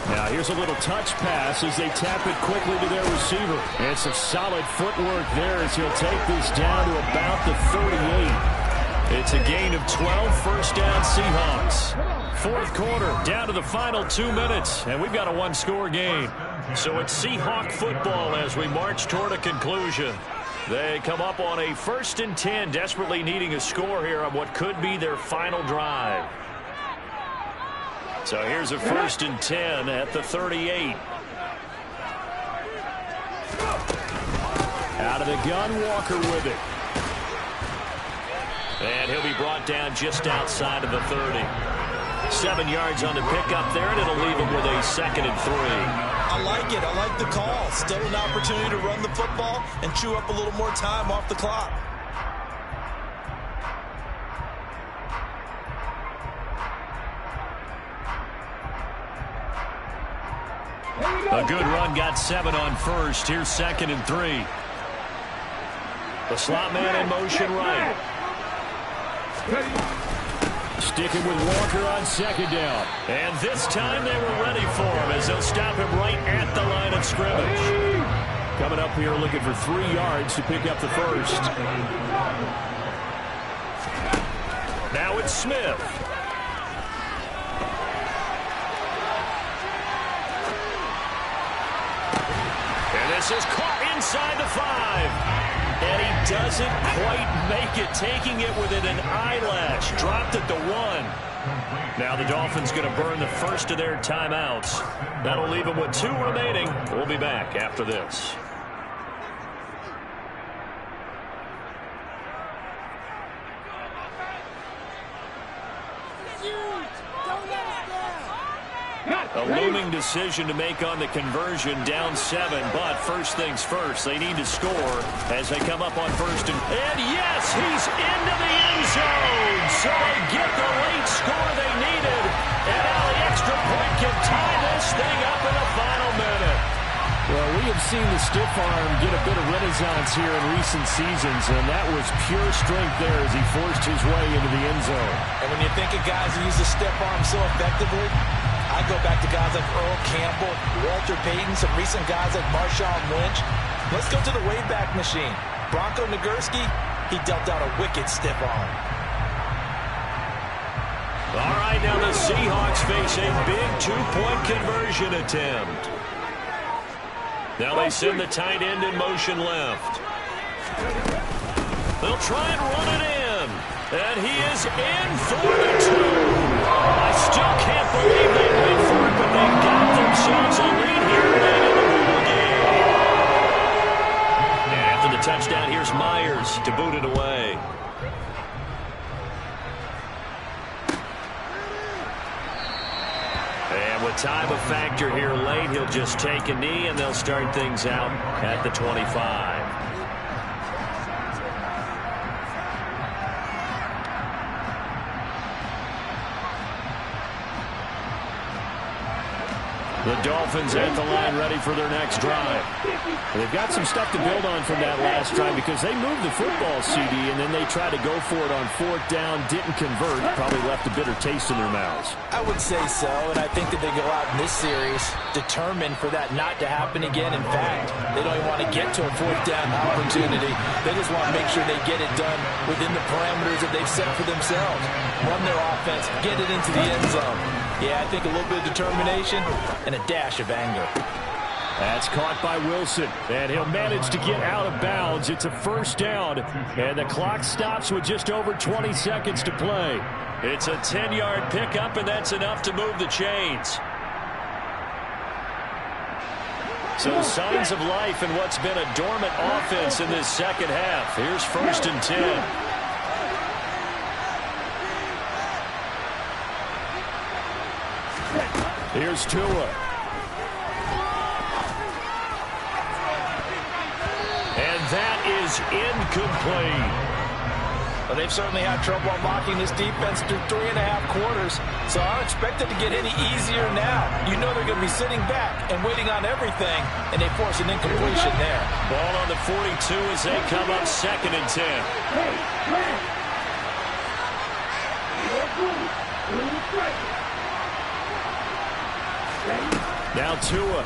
Now here's a little touch pass as they tap it quickly to their receiver. And some solid footwork there as he'll take this down to about the 38. It's a gain of 12, 1st down Seahawks. 4th quarter, down to the final 2 minutes, and we've got a 1-score game. So it's Seahawk football as we march toward a conclusion. They come up on a 1st and 10, desperately needing a score here on what could be their final drive. So here's a 1st and 10 at the 38. Out of the gun, Walker with it. And he'll be brought down just outside of the 30. 7 yards on the pickup there, and it'll leave him with a 2nd and 3. I like it. I like the call. Still an opportunity to run the football and chew up a little more time off the clock. A good run, got 7 on 1st. Here's 2nd and 3. The slot man in motion right. Sticking with Walker on 2nd down. And this time they were ready for him as they'll stop him right at the line of scrimmage. Coming up here looking for 3 yards to pick up the 1st. Now it's Smith. This is caught inside the 5. And he doesn't quite make it, taking it within an eyelash. Dropped at the 1. Now the Dolphins going to burn the first of their timeouts. That'll leave them with 2 remaining. We'll be back after this. A looming decision to make on the conversion, down 7. But first things first, they need to score as they come up on first. And yes, he's into the end zone. So they get the late score they needed. And now the extra point can tie this thing up in the final minute. Well, we have seen the stiff arm get a bit of renaissance here in recent seasons, and that was pure strength there as he forced his way into the end zone. And when you think of guys who use the stiff arm so effectively, I go back to guys like Earl Campbell, Walter Payton, some recent guys like Marshawn Lynch. Let's go to the Wayback Machine. Bronco Nagurski, he dealt out a wicked stiff arm. All right, now the Seahawks face a big two-point conversion attempt. Now they send the tight end in motion left. They'll try and run it in. And he is in for the 2. I still can't believe they went for it, but they got themselves a lead here late in the ball game. And after the touchdown, here's Myers to boot it away. And with time a factor here late, he'll just take a knee, and they'll start things out at the 25. The Dolphins at the line ready for their next drive. They've got some stuff to build on from that last drive because they moved the football, CD, and then they tried to go for it on 4th down, didn't convert, probably left a bitter taste in their mouths. I would say so, and I think that they go out in this series determined for that not to happen again. In fact, they don't even want to get to a 4th down opportunity. They just want to make sure they get it done within the parameters that they've set for themselves. Run their offense, get it into the end zone. Yeah, I think a little bit of determination and a dash of anger. That's caught by Wilson, and he'll manage to get out of bounds. It's a 1st down, and the clock stops with just over 20 seconds to play. It's a 10-yard pickup, and that's enough to move the chains. So signs of life in what's been a dormant offense in this second half. Here's 1st and 10. Here's Tua. And that is incomplete. Well, they've certainly had trouble unlocking this defense through 3.5 quarters, so I don't expect it to get any easier now. You know they're going to be sitting back and waiting on everything, and they force an incompletion there. Ball on the 42 as they come up 2nd and 10. Now Tua.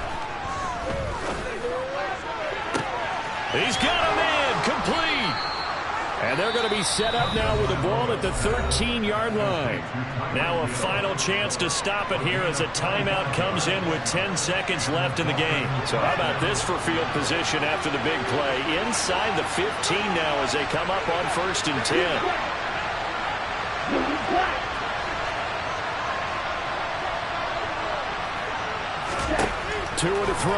He's got a man complete. And they're going to be set up now with the ball at the 13-yard line. Now a final chance to stop it here as a timeout comes in with 10 seconds left in the game. So how about this for field position after the big play? Inside the 15 now as they come up on 1st and 10. Tua to throw.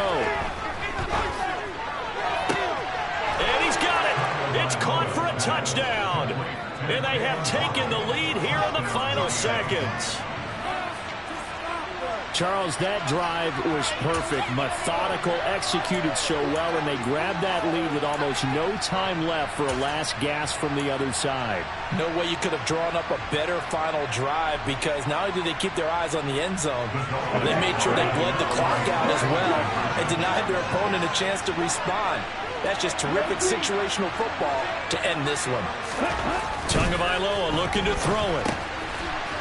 And he's got it. It's caught for a touchdown. And they have taken the lead here in the final seconds. Charles, that drive was perfect, methodical, executed so well, and they grabbed that lead with almost no time left for a last gasp from the other side. No way you could have drawn up a better final drive, because not only did they keep their eyes on the end zone, they made sure they bled the clock out as well and denied their opponent a chance to respond. That's just terrific situational football to end this one. Tagovailoa looking to throw it.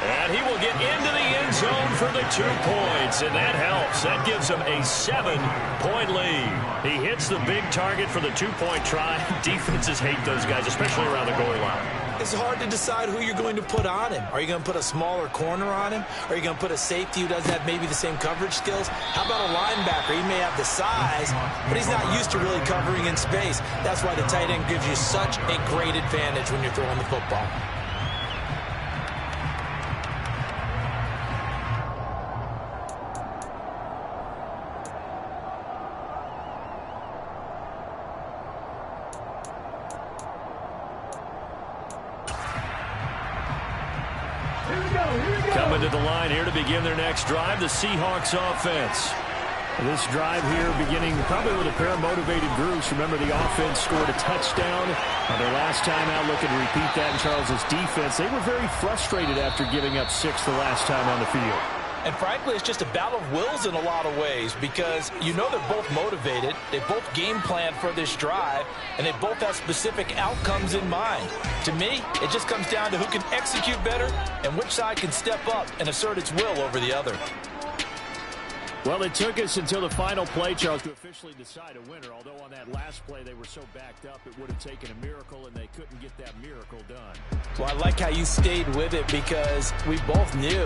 And he will get into the end zone for the 2 points, and that helps. That gives him a 7-point lead. He hits the big target for the 2-point try. Defenses hate those guys, especially around the goal line. It's hard to decide who you're going to put on him. Are you going to put a smaller corner on him? Are you going to put a safety who doesn't have maybe the same coverage skills? How about a linebacker? He may have the size, but he's not used to really covering in space. That's why the tight end gives you such a great advantage when you're throwing the football. to the line here to begin their next drive, the Seahawks offense. This drive here beginning probably with a pair of motivated groups. Remember, the offense scored a touchdown on their last time out, looking to repeat that in Charles's defense. They were very frustrated after giving up 6 the last time on the field. And frankly, it's just a battle of wills in a lot of ways because you know they're both motivated. They both game plan for this drive, and they both have specific outcomes in mind. To me, it just comes down to who can execute better and which side can step up and assert its will over the other. Well, it took us until the final play, Charles, to officially decide a winner. Although on that last play they were so backed up, it would have taken a miracle, and they couldn't get that miracle done. Well, I like how you stayed with it because we both knew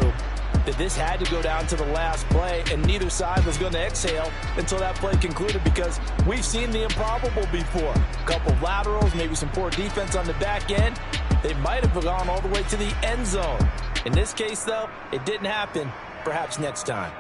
that this had to go down to the last play, and neither side was going to exhale until that play concluded because we've seen the improbable before. A couple of laterals, maybe some poor defense on the back end. They might have gone all the way to the end zone. In this case, though, it didn't happen. Perhaps next time.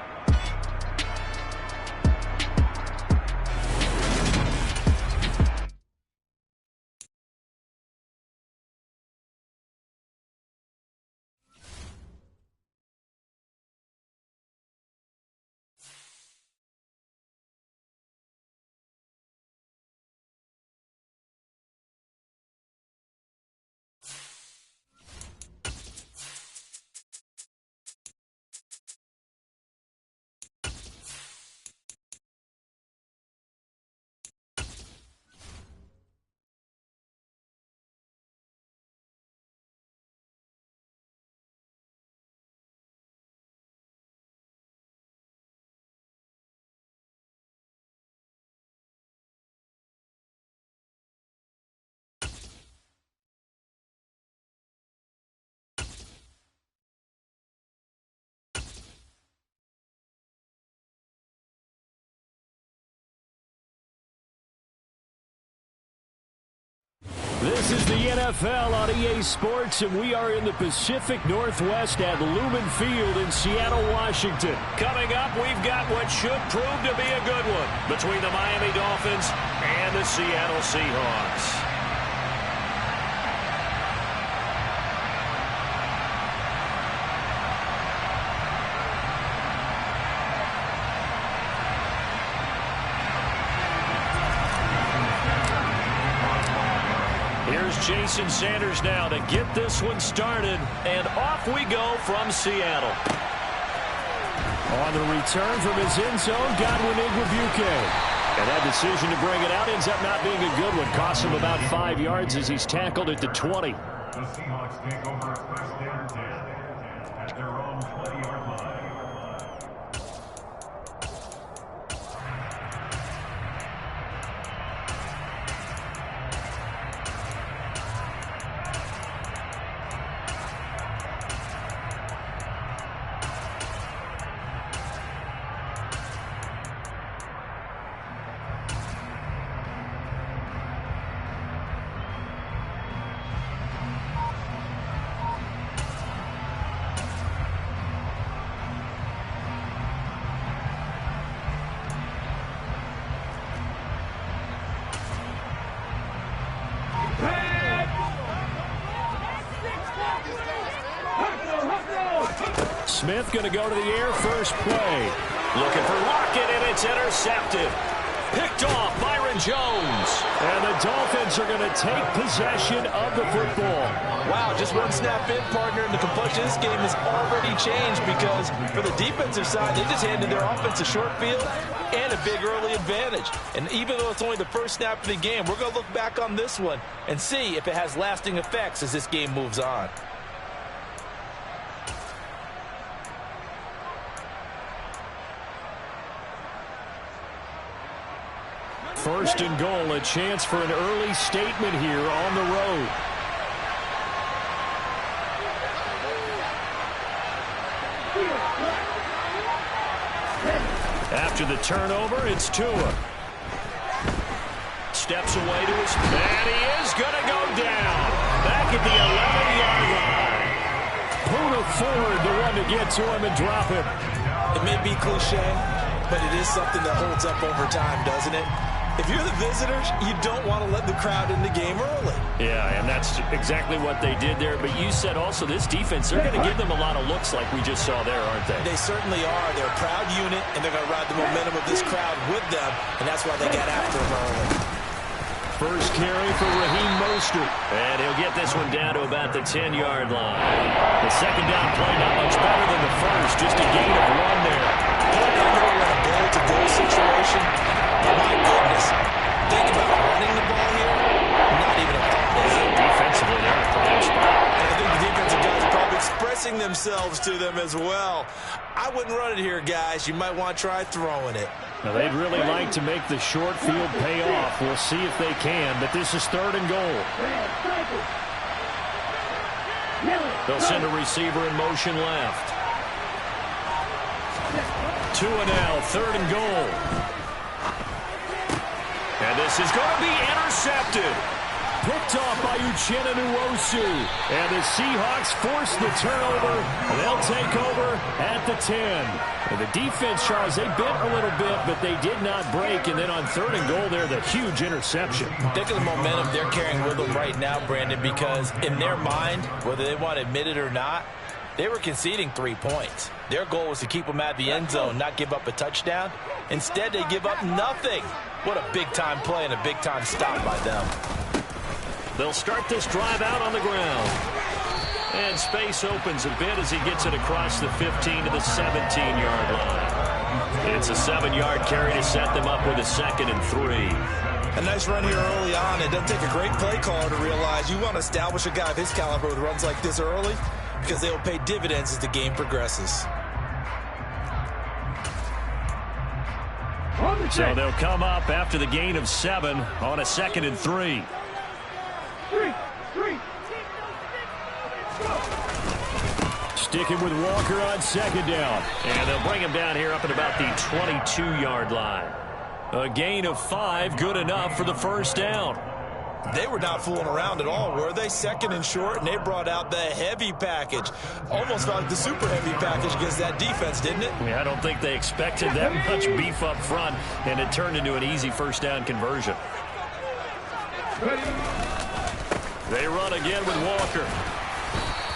This is the NFL on EA Sports, and we are in the Pacific Northwest at Lumen Field in Seattle, Washington. Coming up, we've got what should prove to be a good one between the Miami Dolphins and the Seattle Seahawks. Here's Jason Sanders now to get this one started, and off we go from Seattle. On the return from his end zone, Godwin Igwebuike. And that decision to bring it out ends up not being a good one. Costs him about 5 yards as he's tackled at the 20. The Seahawks take over first and 10 at their own 20-yard line. Smith going to go to the air first play. Looking for Lockett, and it's intercepted. Picked off Byron Jones. And the Dolphins are going to take possession of the football. Wow, just one snap in, partner, and the complexion of this game has already changed because for the defensive side, they just handed their offense a short field and a big early advantage. And even though it's only the first snap of the game, we're going to look back on this one and see if it has lasting effects as this game moves on. First and goal, a chance for an early statement here on the road. After the turnover, it's Tua. Steps away to his, and he is going to go down. Back at the 11-yard line. Poona Ford, the one to get to him and drop him. It may be cliche, but it is something that holds up over time, doesn't it? If you're the visitors, you don't want to let the crowd in the game early. Yeah, and that's exactly what they did there. But you said also this defense, they're going to give them a lot of looks like we just saw there, aren't they? They certainly are. They're a proud unit, and they're going to ride the momentum of this crowd with them, and that's why they got after them early. First carry for Raheem Mostert. And he'll get this one down to about the 10-yard line. The second down play not much better than the first. Just a gain of 1 there. In a goal-to-goal situation, my goodness. Think about running the ball here. Not even a thought, is it? Defensively, they're in a prime spot. And I think the defensive guys are probably expressing themselves to them as well. I wouldn't run it here, guys. You might want to try throwing it. Now, they'd really like to make the short field pay off. We'll see if they can, but this is 3rd and goal. They'll send a receiver in motion left. 2 and now, 3rd and goal. And this is going to be intercepted. Picked off by Uchenna Nwosu. And the Seahawks force the turnover. And they'll take over at the 10. And the defense, Charles, they bit a little bit, but they did not break. And then on 3rd and goal there, the huge interception. Think of the momentum they're carrying with them right now, Brandon, because in their mind, whether they want to admit it or not, they were conceding 3 points. Their goal was to keep them at the end zone, not give up a touchdown. Instead, they give up nothing. What a big-time play and a big-time stop by them. They'll start this drive out on the ground. And space opens a bit as he gets it across the 15 to the 17-yard line. It's a 7-yard carry to set them up with a 2nd and 3. A nice run here early on. It doesn't take a great play caller to realize you want to establish a guy of his caliber with runs like this early because they will pay dividends as the game progresses. So they'll come up after the gain of 7 on a 2nd and 3. Sticking with Walker on 2nd down. And they'll bring him down here up at about the 22-yard line. A gain of 5, good enough for the first down. They were not fooling around at all, were they? 2nd and short, and they brought out the heavy package. Almost like the super heavy package against that defense, didn't it? I don't think they expected that much beef up front, and it turned into an easy first down conversion. They run again with Walker.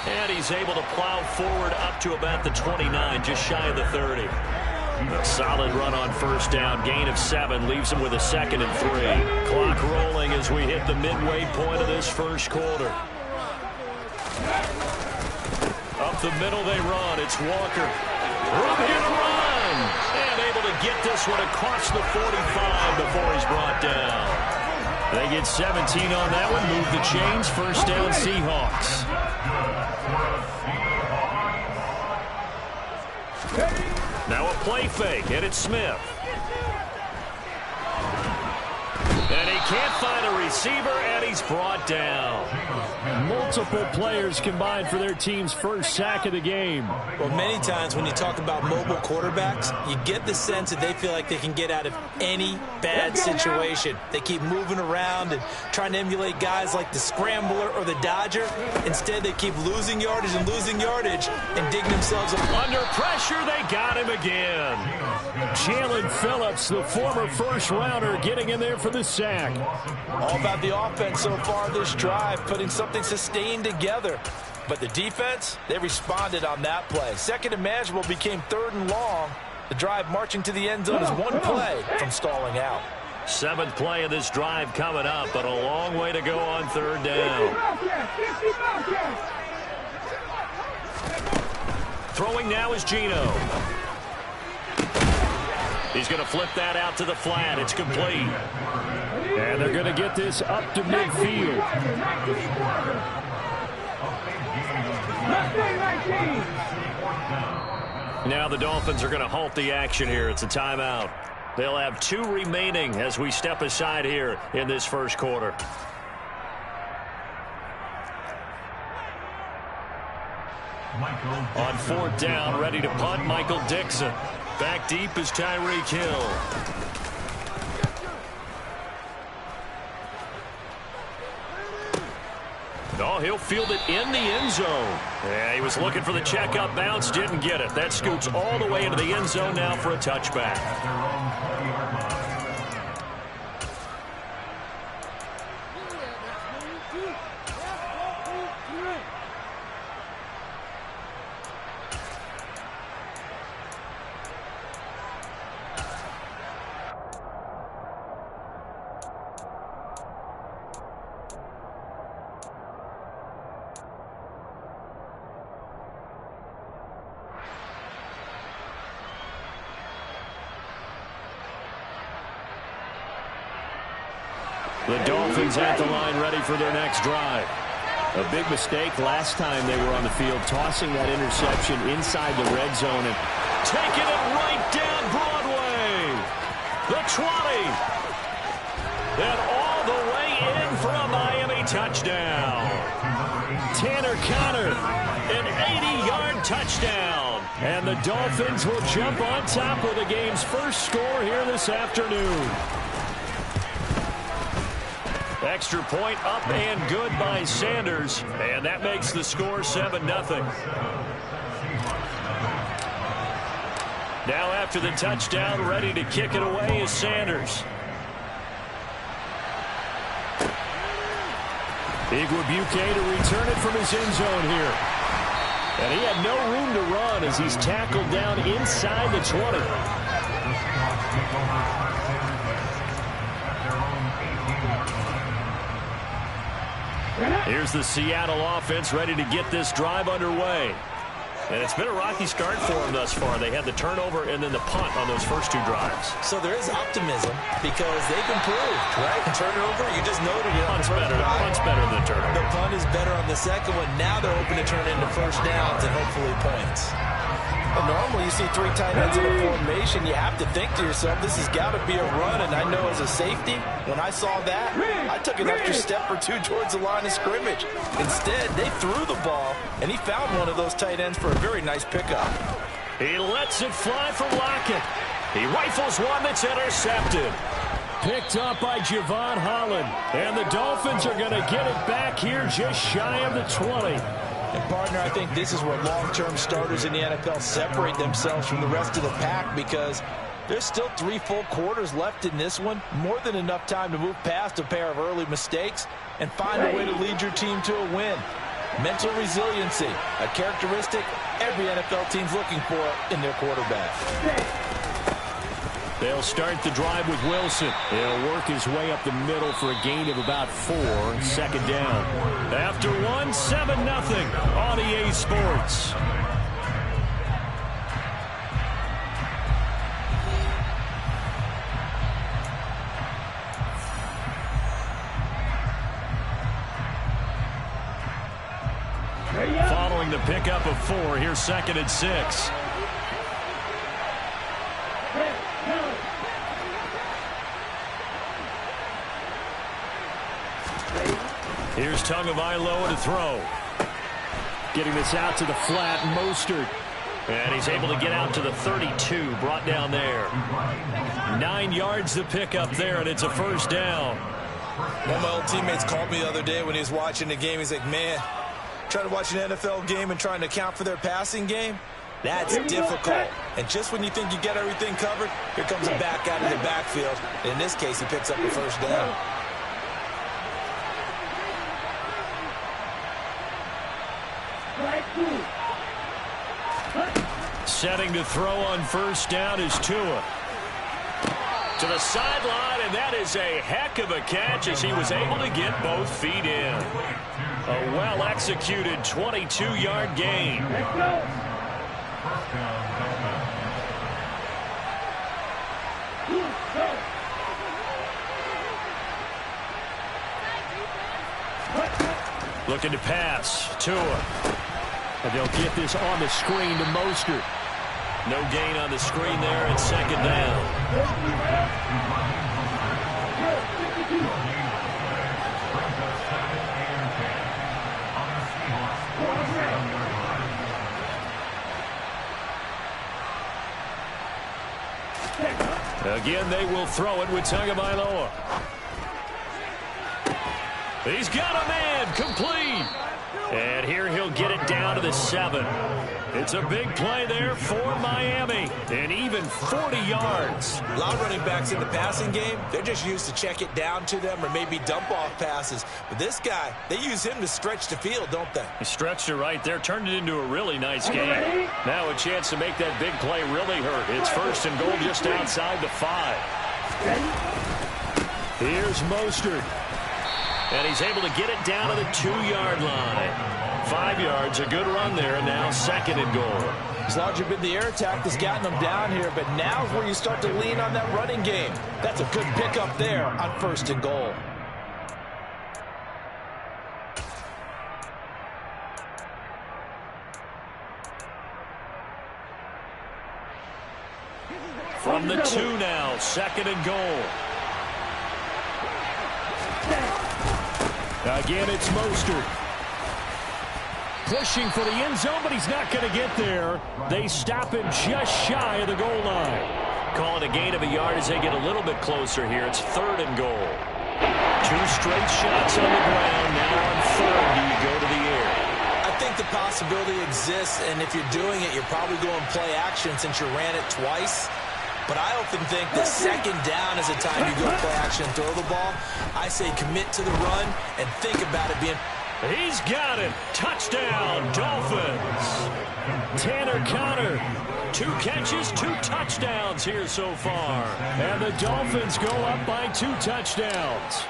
And he's able to plow forward up to about the 29, just shy of the 30. A solid run on first down. Gain of 7 leaves him with a 2nd and 3. Clock rolling as we hit the midway point of this first quarter. Up the middle they run. It's Walker. Room here to run. And able to get this one across the 45 before he's brought down. They get 17 on that one. Move the chains. First down, Seahawks. Now a play fake, and it's Smith. And he can't find a receiver, and he's brought down. Multiple players combined for their team's first sack of the game. Well, many times when you talk about mobile quarterbacks, you get the sense that they feel like they can get out of any bad situation. They keep moving around and trying to emulate guys like the Scrambler or the Dodger. Instead, they keep losing yardage and digging themselves up. Under pressure, they got him again. Jalen Phillips, the former first-rounder, getting in there for the sack. All about the offense so far this drive, putting something sustained together. But the defense, they responded on that play. 2nd and manageable became 3rd and long. The drive marching to the end zone is 1 play from stalling out. 7th play of this drive coming up, but a long way to go on 3rd down. Throwing now is Geno. He's going to flip that out to the flat. It's complete. And they're going to get this up to midfield. Now the Dolphins are going to halt the action here. It's a timeout. They'll have 2 remaining as we step aside here in this first quarter. On 4th down, ready to punt, Michael Dixon. Back deep is Tyreek Hill. Oh, he'll field it in the end zone. Yeah, he was looking for the checkup bounce, didn't get it. That scoots all the way into the end zone now for a touchback. The Dolphins at the line ready for their next drive. A big mistake last time they were on the field, tossing that interception inside the red zone and taking it right down Broadway. The 20. And all the way in for a Miami touchdown. Tanner Conner, an 80-yard touchdown. And the Dolphins will jump on top with the game's first score here this afternoon. Extra point up and good by Sanders. And that makes the score 7-0. Now after the touchdown, ready to kick it away is Sanders. Igwebuike to return it from his end zone here. And he had no room to run as he's tackled down inside the 20. Here's the Seattle offense ready to get this drive underway. And it's been a rocky start for them thus far. They had the turnover and then the punt on those first two drives. So there is optimism because they've improved, right? Turnover, you just noted it. Punt's better than the turnover. The punt is better on the second one. Now they're hoping to turn into first downs and hopefully points. Well, normally you see three tight ends in a formation, you have to think to yourself, this has got to be a run. And I know as a safety, when I saw that, I took an extra step or two towards the line of scrimmage. Instead, they threw the ball, and he found one of those tight ends for a very nice pickup. He lets it fly for Lockett. He rifles one that's intercepted. Picked up by Javon Holland. And the Dolphins are going to get it back here just shy of the 20. And, partner, I think this is where long-term starters in the NFL separate themselves from the rest of the pack because there's still 3 full quarters left in this one. More than enough time to move past a pair of early mistakes and find a way to lead your team to a win. Mental resiliency, a characteristic every NFL team's looking for in their quarterback. They'll start the drive with Wilson. He'll work his way up the middle for a gain of about 4. Second down. After 1, 7-0 on EA Sports. Following the pickup of 4, here's 2nd and 6. Here's Tagovailoa to throw. Getting this out to the flat, Mostert. And he's able to get out to the 32, brought down there. 9 yards to pick up there, and it's a first down. One of my old teammates called me the other day when he was watching the game. He's like, man, trying to watch an NFL game and trying to account for their passing game, that's difficult. And just when you think you get everything covered, here comes a back out of the backfield. In this case, he picks up the first down. Setting to throw on first down is Tua. To the sideline, and that is a heck of a catch as he was able to get both feet in. A well-executed 22-yard gain. Looking to pass. Tua. And they'll get this on the screen to Mostert. No gain on the screen there, and second down. Again, they will throw it with Tagovailoa. He's got a man, complete. And here he'll get it down to the 7. It's a big play there for Miami. And even 40 yards. A lot of running backs in the passing game, they're just used to check it down to them or maybe dump off passes. But this guy, they use him to stretch the field, don't they? He stretched it right there, turned it into a really nice game. Now a chance to make that big play really hurt. It's 1st and goal just outside the 5. Here's Mostert. And he's able to get it down to the 2-yard line. 5 yards, a good run there, and now 2nd and goal. It's largely been the air attack that's gotten them down here, but now's where you start to lean on that running game. That's a good pickup there on 1st and goal. From the 2 now, 2nd and goal. Again, it's Mostert. Pushing for the end zone, but he's not going to get there. They stop him just shy of the goal line. Calling a gain of a yard as they get a little bit closer here. It's 3rd and goal. 2 straight shots on the ground. Now on 3rd, do you go to the air? I think the possibility exists, and if you're doing it, you're probably going play action since you ran it twice. But I often think that 2nd down is the time you go play action and throw the ball. I say commit to the run and think about it being... He's got it. Touchdown, Dolphins. Tanner Conner. 2 catches, 2 touchdowns here so far. And the Dolphins go up by 2 touchdowns.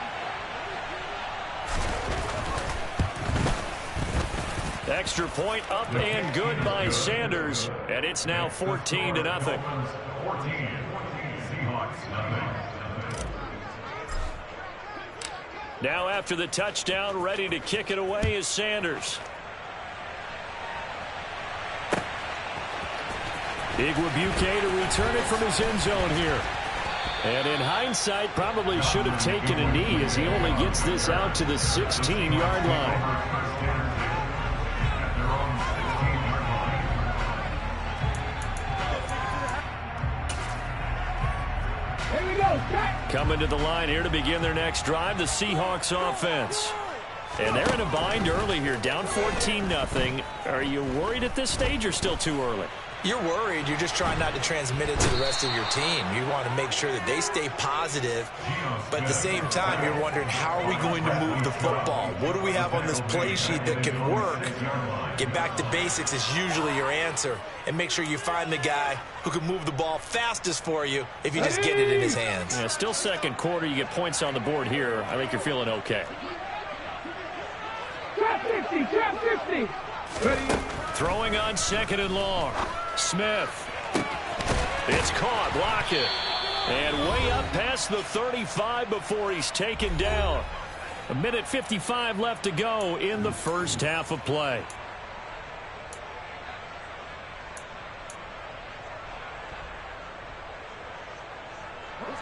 Extra point up and good by Sanders. And it's now 14-0. Now after the touchdown, ready to kick it away is Sanders. Igwebuike to return it from his end zone here. And in hindsight, probably should have taken a knee as he only gets this out to the 16-yard line. Coming to the line here to begin their next drive, the Seahawks offense. And they're in a bind early here, down 14-0. Are you worried at this stage or still too early? You're worried. You're just trying not to transmit it to the rest of your team. You want to make sure that they stay positive, but at the same time, you're wondering, how are we going to move the football? What do we have on this play sheet that can work? Get back to basics is usually your answer, and make sure you find the guy who can move the ball fastest for you if you just get it in his hands. Yeah, still 2nd quarter. You get points on the board here. I think you're feeling okay. Trap 50, trap 50. Ready. Throwing on 2nd and long. Smith. It's caught. Block it. And way up past the 35 before he's taken down. 1:55 left to go in the first half of play.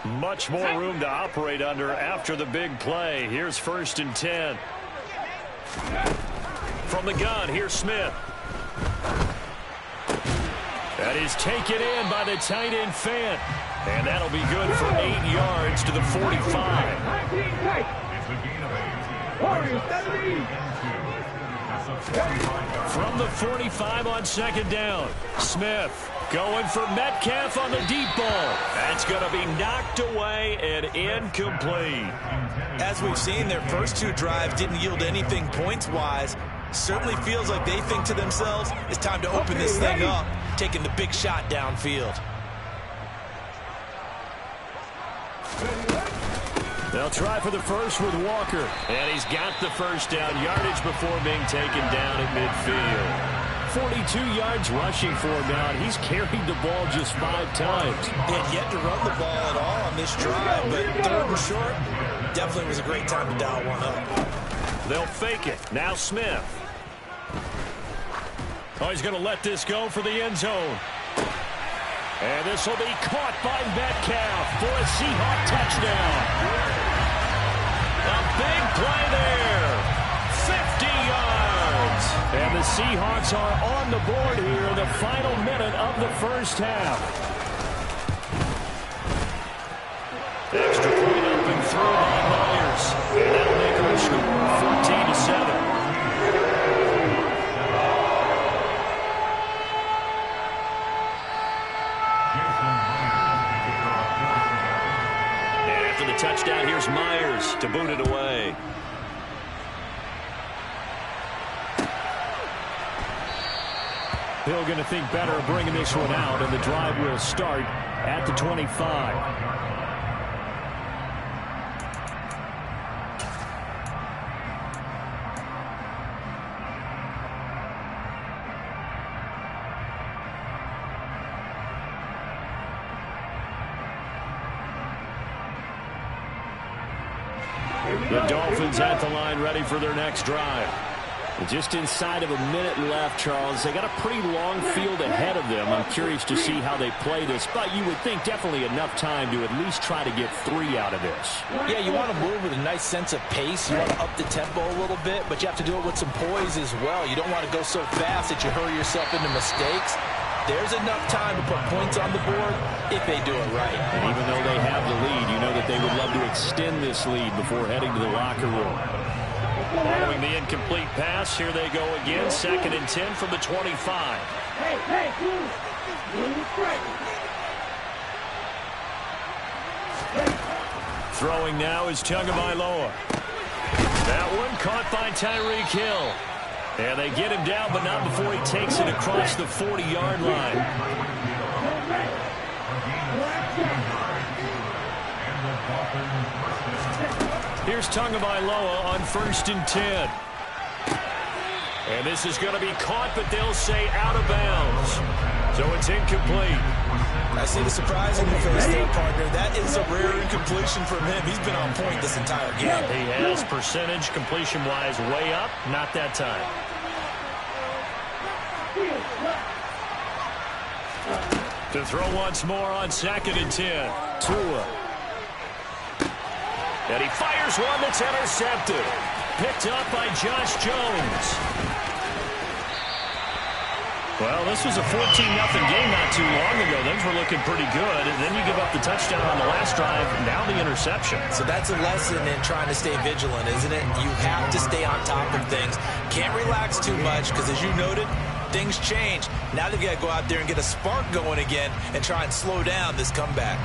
Much more room to operate under after the big play. Here's 1st and 10. From the gun, here's Smith. That is taken in by the tight end Fant. And that'll be good for 8 yards to the 45. From the 45 on 2nd down. Smith going for Metcalf on the deep ball. That's going to be knocked away and incomplete. As we've seen, their first 2 drives didn't yield anything points-wise. Certainly feels like they think to themselves, it's time to open this thing up, taking the big shot downfield. They'll try for the first with Walker. And he's got the first down, yardage before being taken down at midfield. 42 yards rushing for him now, and he's carried the ball just 5 times. He had yet to run the ball at all on this drive, but 3rd and short, definitely was a great time to dial one up. They'll fake it. Now Smith. Oh, he's going to let this go for the end zone. And this will be caught by Metcalf for a Seahawk touchdown. A big play there. 50 yards. And the Seahawks are on the board here in the final minute of the first half. Extra point up and through by Myers. And that'll make our score 14-7. Touchdown, here's Myers to boot it away. Hill going to think better of bringing this one out, and the drive will start at the 25. The Dolphins at the line ready for their next drive. Just inside of a minute left, Charles. They got a pretty long field ahead of them. I'm curious to see how they play this, but you would think definitely enough time to at least try to get 3 out of this. Yeah, you want to move with a nice sense of pace. You want to up the tempo a little bit, but you have to do it with some poise as well. You don't want to go so fast that you hurry yourself into mistakes. There's enough time to put points on the board if they do it right. And even though they have the lead, you know that they would love to extend this lead before heading to the locker room. Following the incomplete pass, here they go again. 2nd and 10 from the 25. Throwing now is Tagovailoa. That one caught by Tyreek Hill. And they get him down, but not before he takes it across the 40-yard line. Here's Tagovailoa on 1st and 10. And this is going to be caught, but they'll say out of bounds. So it's incomplete. I see the surprise in your face there, partner. That is a rare incompletion from him. He's been on point this entire game. He has percentage completion-wise way up. Not that time. To throw once more on 2nd and 10. Tua. And he fires one that's intercepted. Picked up by Josh Jones. Well, this was a 14-0 game not too long ago. Things were looking pretty good. And then you give up the touchdown on the last drive. Now the interception. So that's a lesson in trying to stay vigilant, isn't it? You have to stay on top of things. Can't relax too much because, as you noted, things change. Now they've got to go out there and get a spark going again and try and slow down this comeback.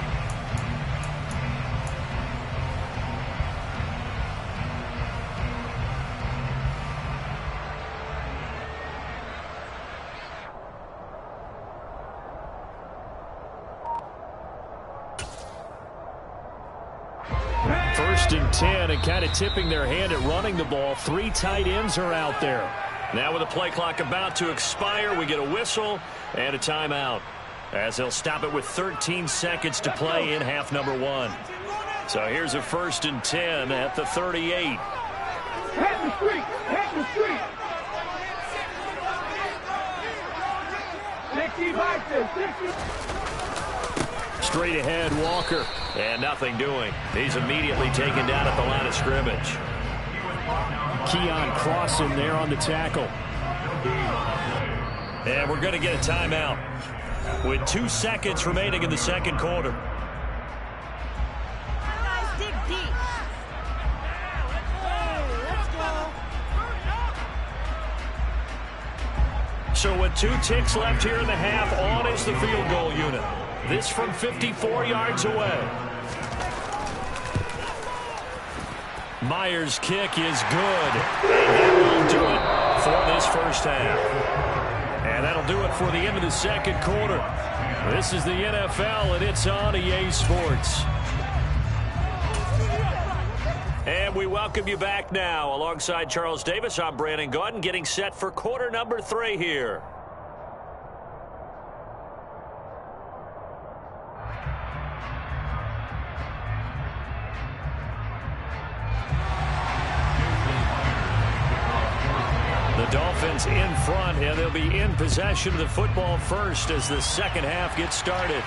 First and 10, and kind of tipping their hand at running the ball. 3 tight ends are out there. Now with the play clock about to expire, we get a whistle and a timeout, as they'll stop it with 13 seconds to play in half number 1. So here's a 1st and 10 at the 38. Head the street! Head the street! 60. Straight ahead, Walker. And nothing doing. He's immediately taken down at the line of scrimmage. Keon crossing there on the tackle. And we're going to get a timeout with 2 seconds remaining in the second quarter. Guys, dig deep. Let's go. So with 2 ticks left here in the half, on is the field goal unit. This from 54 yards away. Myers' kick is good. And that will do it for this first half. And that'll do it for the end of the second quarter. This is the NFL, and it's on EA Sports. And we welcome you back now. Alongside Charles Davis, I'm Brandon Gaudin, getting set for quarter number 3 here. The Dolphins in front, and they'll be in possession of the football first as the second half gets started.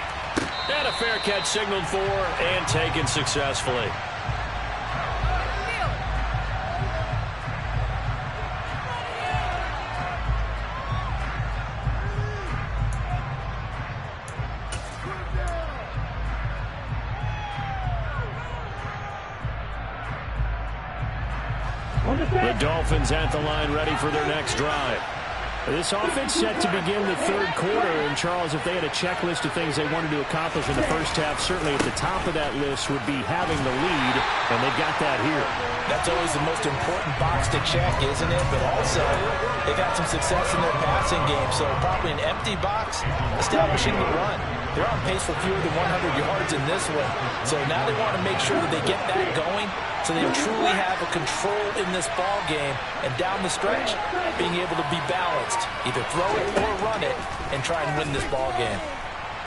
And a fair catch signaled for and taken successfully. The Dolphins at the line, ready for their next drive. This offense set to begin the third quarter, and Charles, if they had a checklist of things they wanted to accomplish in the first half, certainly at the top of that list would be having the lead, and they've got that here. That's always the most important box to check, isn't it? But also, they've had some success in their passing game, so probably an empty box, establishing the run. They're on pace for fewer than 100 yards in this one, so now they want to make sure that they get that going so they truly have a control in this ball game, and down the stretch, being able to be balanced, either throw it or run it, and try and win this ball game.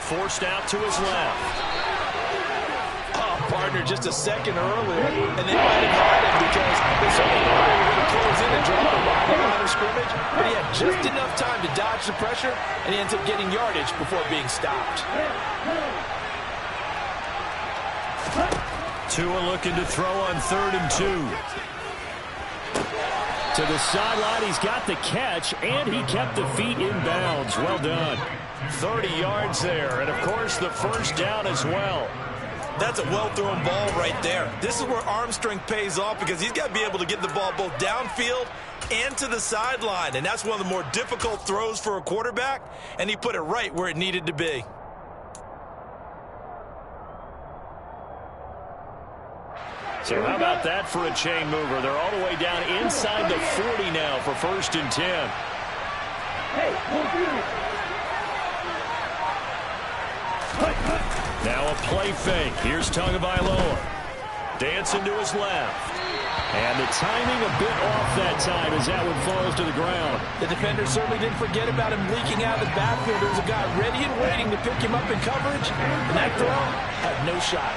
Forced out to his left. Oh, pardon partner just a second earlier, and they might have had him because they certainly thought they were going to close in and drop him behind the line of scrimmage, but he had just enough time to dodge the pressure, and he ends up getting yardage before being stopped. Tua looking to throw on 3rd and 2. To the sideline, he's got the catch, and he kept the feet in bounds. Well done. 30 yards there, and of course the first down as well. That's a well-thrown ball right there. This is where arm strength pays off because he's got to be able to get the ball both downfield and to the sideline, and that's one of the more difficult throws for a quarterback, and he put it right where it needed to be. So how about that for a chain mover? They're all the way down inside the 40 now for 1st and 10. Hey, Now a play fake. Here's Tagovailoa. Dancing to his left. And the timing a bit off that time as that one falls to the ground. The defender certainly didn't forget about him leaking out of the backfield. There's a guy ready and waiting to pick him up in coverage, and that throw had no shot.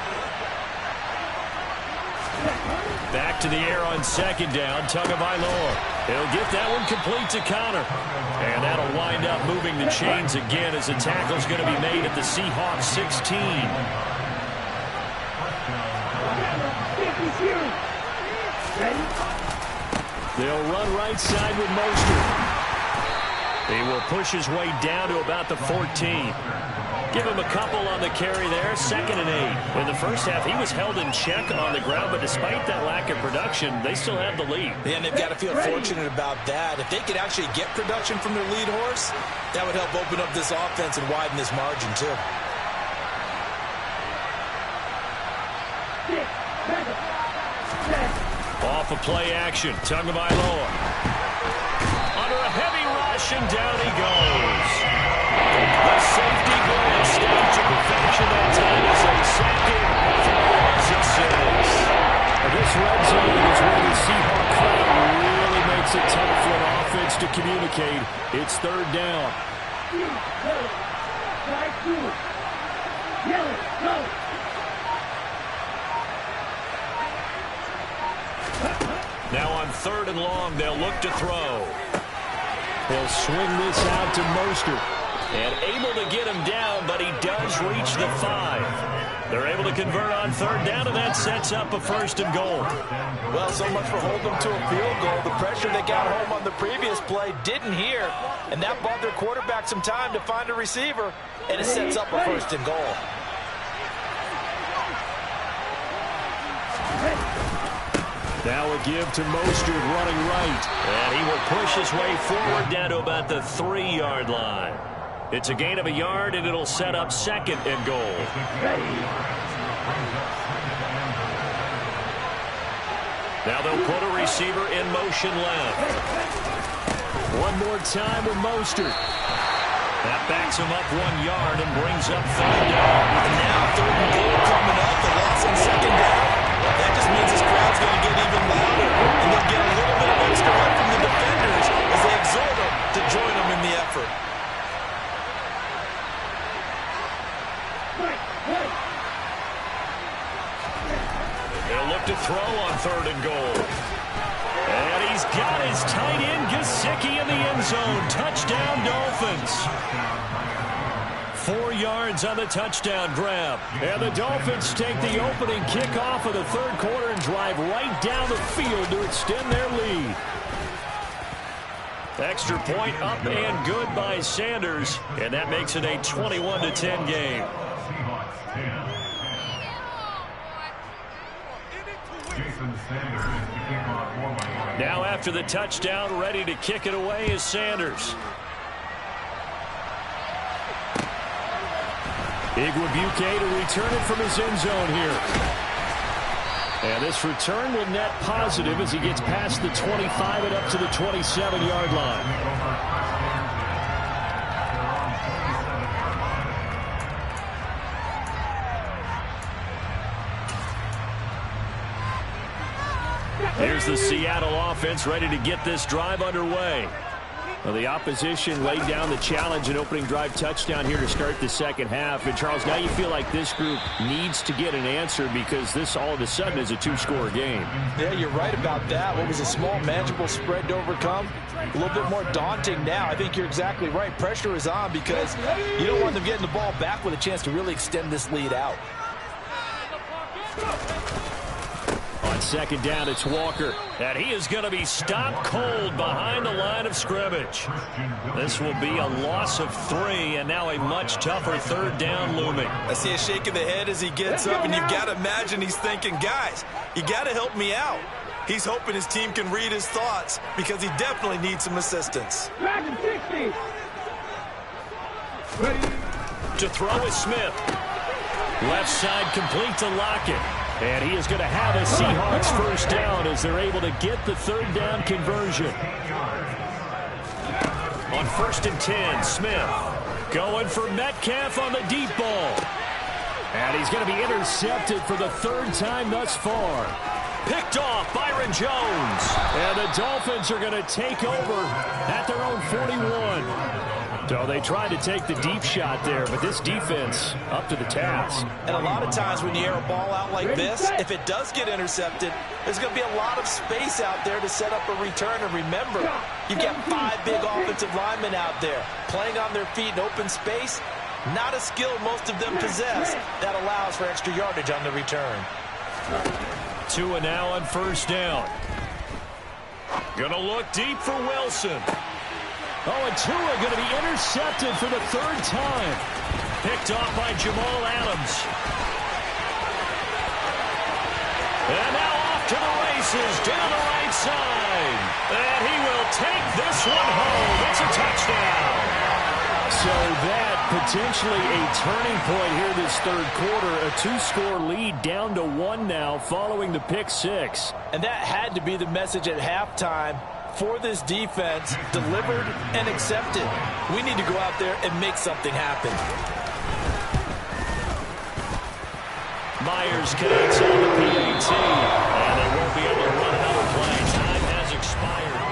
Back to the air on 2nd down. Tagovailoa. He'll get that one complete to Connor. And that'll wind up moving the chains again as the tackle's going to be made at the Seahawks 16. They'll run right side with Mostert. He will push his way down to about the 14. Give him a couple on the carry there, 2nd and 8. In the first half, he was held in check on the ground, but despite that lack of production, they still have the lead. Yeah, and they've got to feel fortunate about that. If they could actually get production from their lead horse, that would help open up this offense and widen this margin, too. Off a play action, Tagovailoa. Under a heavy rush, and down he goes. The safety goal stayed to perfection that time as they sacked him for a loss of 6. This red zone is where the Seahawk crowd really makes it tough for an offense to communicate. It's 3rd down. Now on 3rd and long, they'll look to throw. They'll swing this out to Mostert. And able to get him down, but he does reach the 5. They're able to convert on 3rd down, and that sets up a 1st and goal. Well, so much for holding them to a field goal. The pressure they got home on the previous play didn't hear, and that bought their quarterback some time to find a receiver, and it sets up a 1st and goal. Now a give to Mostert running right. And he will push his way forward down to about the 3-yard line. It's a gain of a yard, and it'll set up 2nd and goal. Now they'll put a receiver in motion left. One more time with Mostert. That backs him up 1 yard and brings up 3rd down. And now 3rd and goal coming up. The loss on 2nd down. That just means this crowd's going to get even louder. And they'll get a little bit of extra help from the defenders as they exhort them to join them in the effort. They'll look to throw on 3rd and goal. And he's got his tight end Gesicki in the end zone. Touchdown, Dolphins. 4 yards on the touchdown grab. And the Dolphins take the opening kickoff of the 3rd quarter and drive right down the field to extend their lead. Extra point up and good by Sanders. And that makes it a 21-10 game. Now after the touchdown, ready to kick it away is Sanders. Igwebuike to return it from his end zone here. And this return will net positive as he gets past the 25 and up to the 27-yard line. Here's the Seattle offense ready to get this drive underway. Well, the opposition laid down the challenge and opening drive touchdown here to start the second half. And, Charles, now you feel like this group needs to get an answer because this all of a sudden is a two-score game. Yeah, you're right about that. What was a small, manageable spread to overcome? A little bit more daunting now. I think you're exactly right. Pressure is on because you don't want them getting the ball back with a chance to really extend this lead out. On second down, it's Walker. And he is going to be stopped cold behind the line of scrimmage. This will be a loss of 3, and now a much tougher third down looming. I see a shake of the head as he gets up, and you've got to imagine he's thinking, guys, you got to help me out. He's hoping his team can read his thoughts because he definitely needs some assistance. To throw is Smith. Left side complete to Lockett. And he is going to have a Seahawks first down as they're able to get the third down conversion. On 1st and 10, Smith going for Metcalf on the deep ball. And he's going to be intercepted for the 3rd time thus far. Picked off Byron Jones. And the Dolphins are going to take over at their own 41. So they tried to take the deep shot there, but this defense up to the task. And a lot of times when you air a ball out like this, if it does get intercepted, there's going to be a lot of space out there to set up a return. And remember, you've got 5 big offensive linemen out there playing on their feet in open space. Not a skill most of them possess that allows for extra yardage on the return. Tua now on 1st down. Gonna look deep for Wilson. Oh, and Tua going to be intercepted for the 3rd time. Picked off by Jamal Adams. And now off to the races down the right side. And he will take this one home. It's a touchdown. So that potentially a turning point here this 3rd quarter. A 2-score lead down to 1 now following the pick 6. And that had to be the message at halftime for this defense, delivered and accepted. We need to go out there and make something happen. Myers connects on the PAT, and they won't be able to run another play. Time has expired.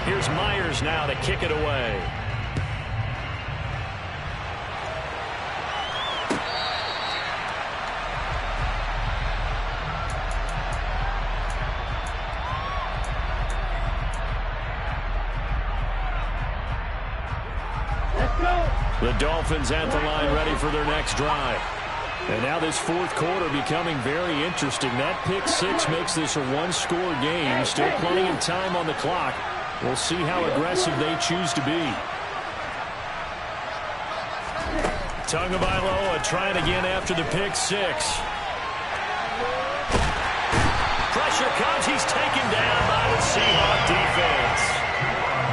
Here's Myers now to kick it away. The Dolphins at the line ready for their next drive. And now this 4th quarter becoming very interesting. That pick 6 makes this a 1-score game. Still plenty of time on the clock. We'll see how aggressive they choose to be. Tagovailoa trying again after the pick 6. Pressure comes. He's taken down by the Seahawks defense.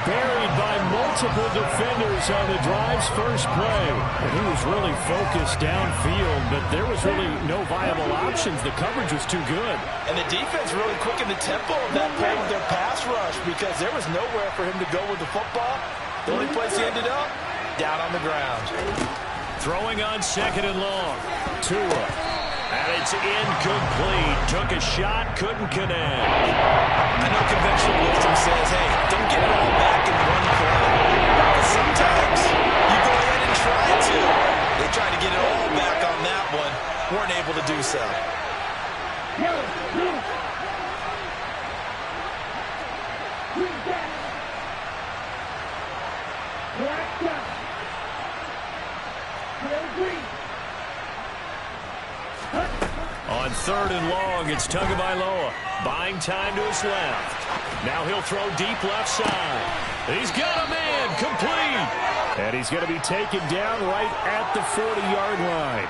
Buried by multiple defenders on the drive's first play. And he was really focused downfield, but there was really no viable options. The coverage was too good. And the defense really quickened the tempo of that play with their pass rush because there was nowhere for him to go with the football. The only place he ended up, down on the ground. Throwing on 2nd and long. Tua. And it's incomplete. Took a shot, couldn't connect. I know conventional wisdom says, hey, don't get it all back in one play. But sometimes you go ahead and try to. They tried to get it all back on that one. Weren't able to do so. On 3rd and long, it's Tagovailoa. Buying time to his left. Now he'll throw deep left side. He's got a man, complete. And he's going to be taken down right at the 40-yard line.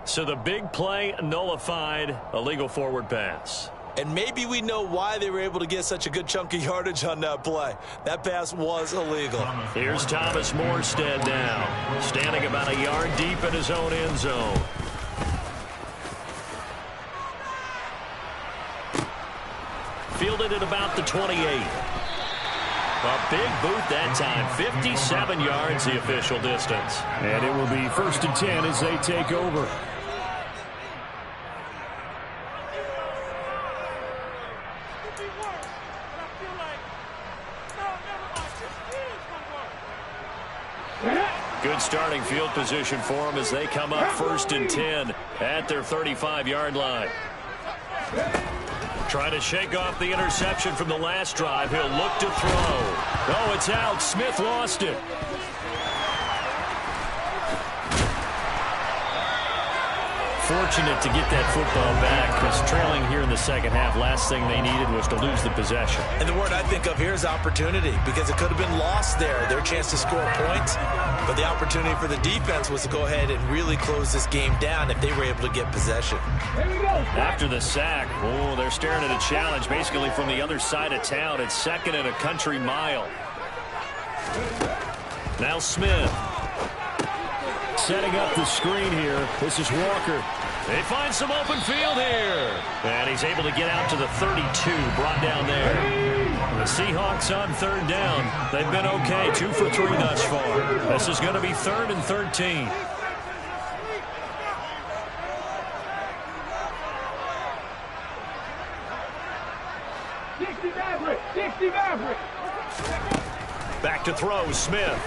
So the big play nullified, a legal forward pass. And maybe we know why they were able to get such a good chunk of yardage on that play. That pass was illegal. Here's Thomas Morstead now, standing about a yard deep in his own end zone. Fielded at about the 28. A big boot that time. 57 yards the official distance. And it will be 1st and 10 as they take over. Good starting field position for them as they come up 1st and 10 at their 35-yard line. Trying to shake off the interception from the last drive. He'll look to throw. Oh, it's out. Smith lost it. Fortunate to get that football back because trailing here in the second half, last thing they needed was to lose the possession. And the word I think of here is opportunity, because it could have been lost there. Their chance to score points, but the opportunity for the defense was to go ahead and really close this game down if they were able to get possession. After the sack, oh, they're staring at a challenge basically from the other side of town. It's 2nd and a country mile. Now Smith. Setting up the screen here. This is Walker. They find some open field here. And he's able to get out to the 32, brought down there. The Seahawks on 3rd down. They've been okay, 2 for 3 thus far. This is going to be 3rd and 13. Back to throw, Smith.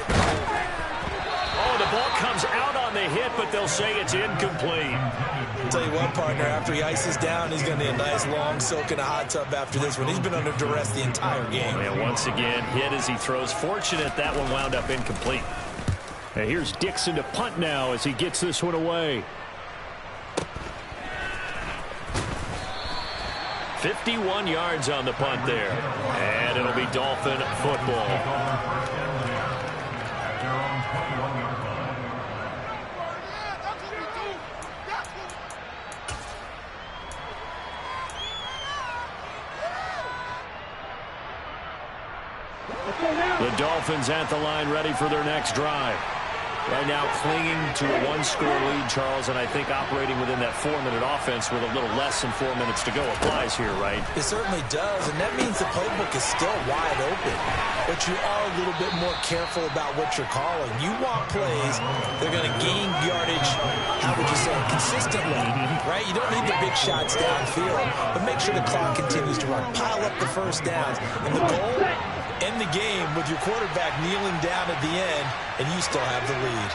Oh, the ball comes out on the hit, but they'll say it's incomplete. I'll tell you what, partner, after he ices down, he's going to need a nice long soak in a hot tub after this one. He's been under duress the entire game. And once again, hit as he throws. Fortunate that one wound up incomplete. And here's Dixon to punt now as he gets this one away. 51 yards on the punt there. And it'll be Dolphin football. The Dolphins at the line, ready for their next drive. Right now clinging to a 1-score lead, Charles, and I think operating within that 4-minute offense with a little less than 4 minutes to go applies here, right? It certainly does, and that means the playbook is still wide open. But you are a little bit more careful about what you're calling. You want plays that are going to gain yardage, how would you say, consistently, right? You don't need the big shots downfield, but make sure the clock continues to run. Pile up the first downs. And the goal, end the game with your quarterback kneeling down at the end, and you still have the lead.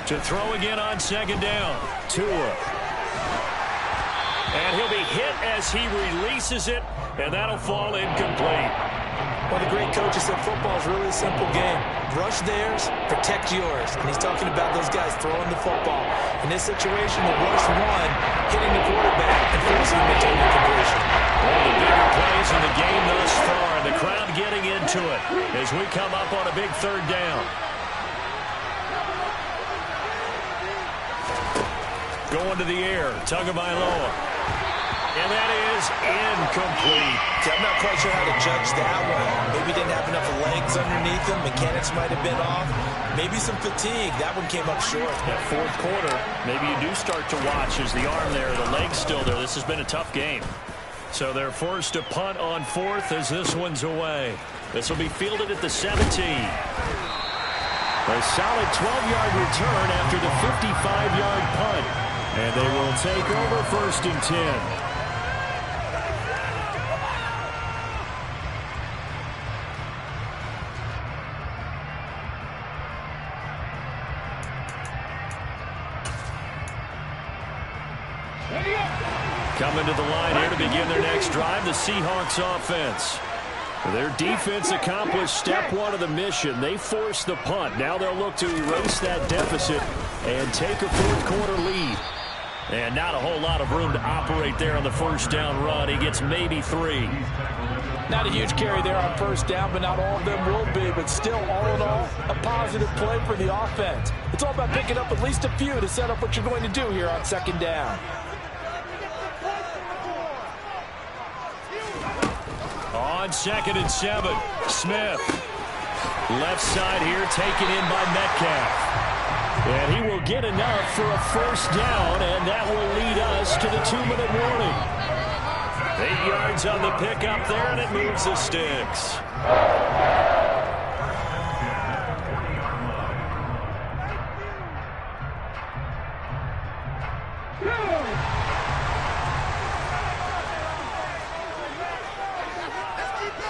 To throw again on 2nd down. Tua. And he'll be hit as he releases it, and that'll fall incomplete. One of the great coaches said football is really a simple game. Rush theirs, protect yours. And he's talking about those guys throwing the football. In this situation, the rush one, hitting the quarterback and forcing him into incompletion. One of the bigger plays in the game thus far. The crowd getting into it as we come up on a big 3rd down. Going to the air, Tagovailoa. And that is incomplete. I'm not quite sure how to judge that one. Maybe didn't have enough legs underneath him. Mechanics might have been off. Maybe some fatigue. That one came up short. That 4th quarter, maybe you do start to watch as the arm there, the leg's still there. This has been a tough game. So they're forced to punt on 4th as this one's away. This will be fielded at the 17. A solid 12-yard return after the 55-yard punt. And they will take over 1st and 10. Coming to the line here to begin their next drive, the Seahawks offense. Their defense accomplished step 1 of the mission. They forced the punt. Now they'll look to erase that deficit and take a 4th quarter lead. And not a whole lot of room to operate there on the 1st down run. He gets maybe 3. Not a huge carry there on 1st down, but not all of them will be. But still, all in all, a positive play for the offense. It's all about picking up at least a few to set up what you're going to do here on 2nd down. On 2nd and 7, Smith. Left side here taken in by Metcalf. And he will get enough for a first down, and that will lead us to the 2-minute warning. 8 yards on the pickup there, and it moves the sticks.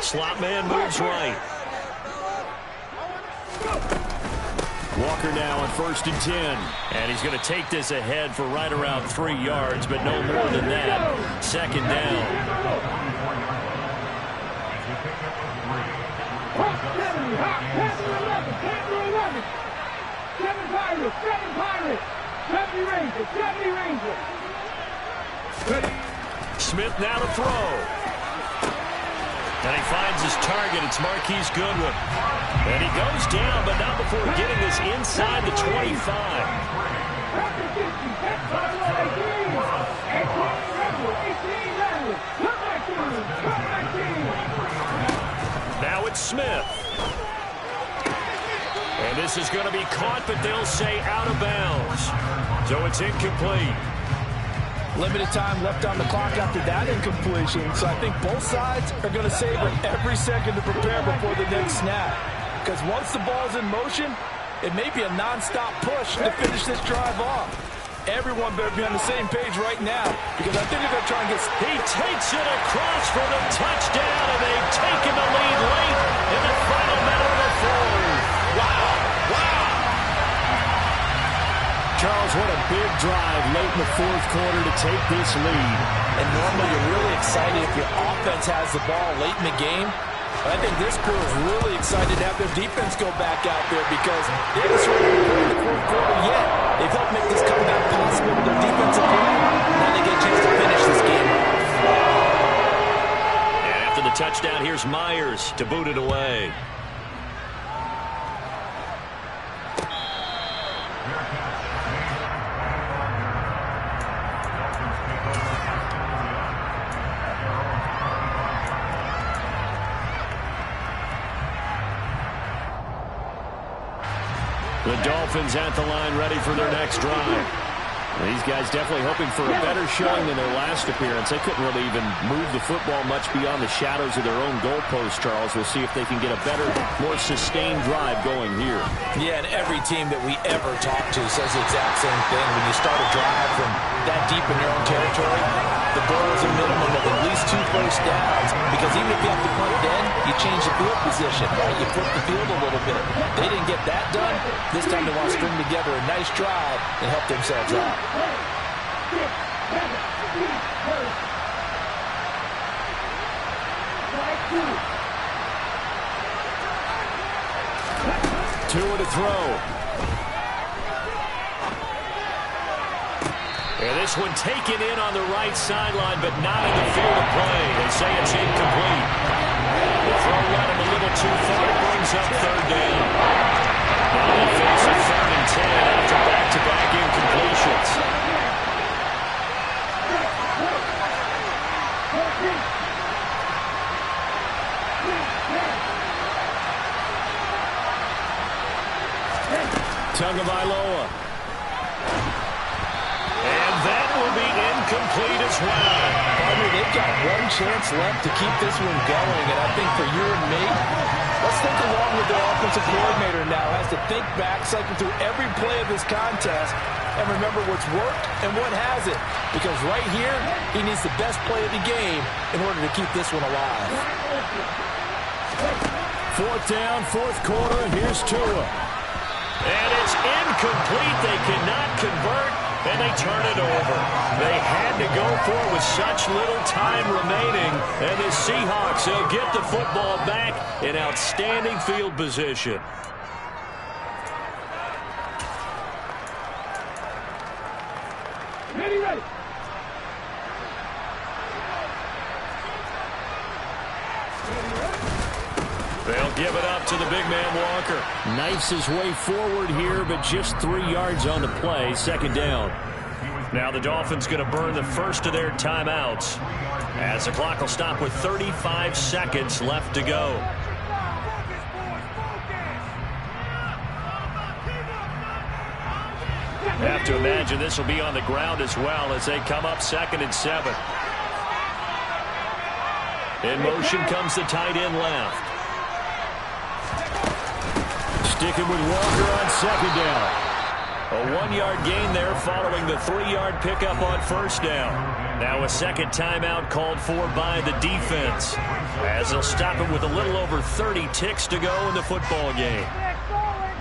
Slot man moves right. Walker now on 1st and 10. And he's going to take this ahead for right around 3 yards, but no more than that. 2nd down. Smith now to throw. And he finds his target. It's Marquise Goodwin. And he goes down, but not before getting this inside the 25. Now it's Smith. And this is going to be caught, but they'll say out of bounds. So it's incomplete. Limited time left on the clock after that incompletion, so I think both sides are going to savor every second to prepare before the next snap. Because once the ball's in motion, it may be a non-stop push to finish this drive off. Everyone better be on the same page right now, because I think they're going to try and get... He takes it across for the touchdown, and they've taken the lead late in the final minute of the fourth. Wow! Wow! Charles, what a big drive late in the 4th quarter to take this lead. And normally you're really excited if your offense has the ball late in the game. But I think this crew is really excited to have their defense go back out there because they haven't scored in the 4th quarter yet. They've helped make this comeback possible with their defensive play. Now they get a chance to finish this game off. And after the touchdown, here's Myers to boot it away. The Dolphins at the line ready for their next drive. These guys definitely hoping for a better showing than their last appearance. They couldn't really even move the football much beyond the shadows of their own goalpost, Charles. We'll see if they can get a better, more sustained drive going here. Yeah, and every team that we ever talk to says the exact same thing. When you start a drive from that deep in your own territory, the goal is a minimum of at least 2 first downs, because even if you have to punt then, you change the field position, right? You flip the field a little bit. They didn't get that done. This time they want to string together a nice drive and help themselves out. Tua to throw. And this one taken in on the right sideline, but not in the field of play. They say it's incomplete. The throw led him a little too far. It brings up 3rd down. Now they face a 3rd and 10 after back-to-back incompletions. Tagovailoa. And that will be incomplete as well. Partner, they've got one chance left to keep this one going, and I think for you and me, let's think along with their offensive coordinator now, has to think back, cycle through every play of this contest, and remember what's worked and what hasn't. Because right here, he needs the best play of the game in order to keep this one alive. 4th down, 4th quarter, and here's Tua. And it's incomplete. They cannot convert, and they turn it over. They had to go for it with such little time remaining. And the Seahawks, they'll get the football back in outstanding field position. Ready. They'll give it up to the big man Walker. Knifes his way forward here, but just 3 yards on the play. 2nd down. Now the Dolphins going to burn the first of their timeouts, as the clock will stop with 35 seconds left to go. Have to imagine this will be on the ground as well as they come up 2nd and 7. In motion comes the tight end left. Sticking with Walker on 2nd down. A 1-yard gain there following the 3-yard pickup on 1st down. Now a second timeout called for by the defense, as they'll stop it with a little over 30 ticks to go in the football game.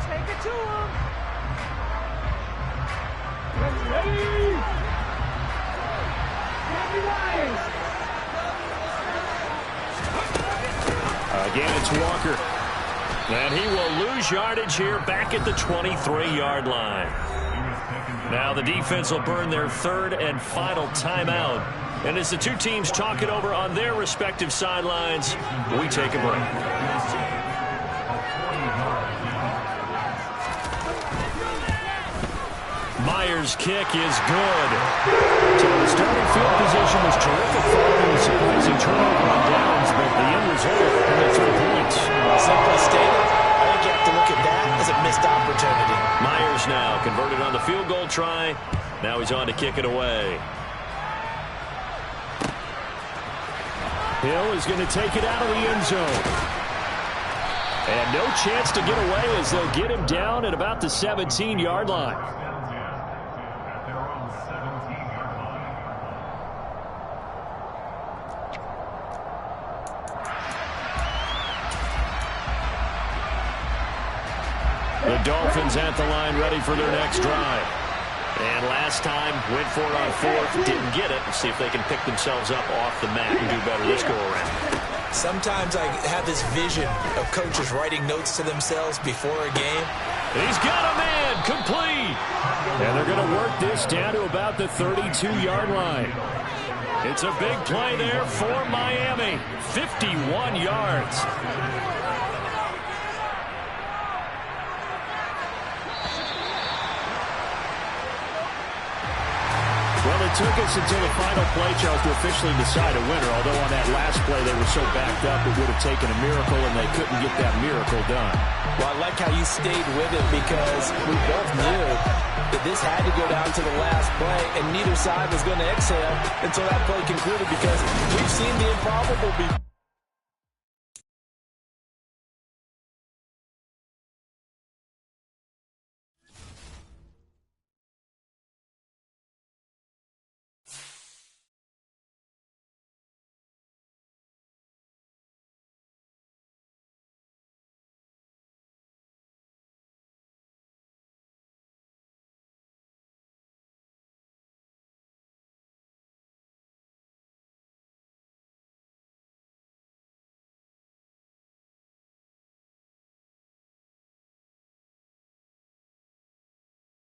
Take it to him. Again, it's Walker. And he will lose yardage here back at the 23-yard line. Now the defense will burn their 3rd and final timeout. And as the two teams talk it over on their respective sidelines, we take a break. Myers' kick is good. So the starting field position was terrific following a surprising turnover on downs, but the end result, only 3 points. Simply stated, I think you have to look at that as a missed opportunity. Myers now converted on the field goal try. Now he's on to kick it away. Hill is going to take it out of the end zone. And no chance to get away as they'll get him down at about the 17-yard line. At their own 17-yard line. The Dolphins at the line ready for their next drive. And last time, went for it on 4th, didn't get it. See if they can pick themselves up off the mat and do better this go-around. Sometimes I have this vision of coaches writing notes to themselves before a game. He's got a man, complete. And they're going to work this down to about the 32-yard line. It's a big play there for Miami. 51 yards. Well, it took us until the final play, Charles, to officially decide a winner. Although on that last play they were so backed up it would have taken a miracle, and they couldn't get that miracle done. Well, I like how you stayed with it because we both knew that this had to go down to the last play, and neither side was going to exhale until that play concluded because we've seen the improbable before.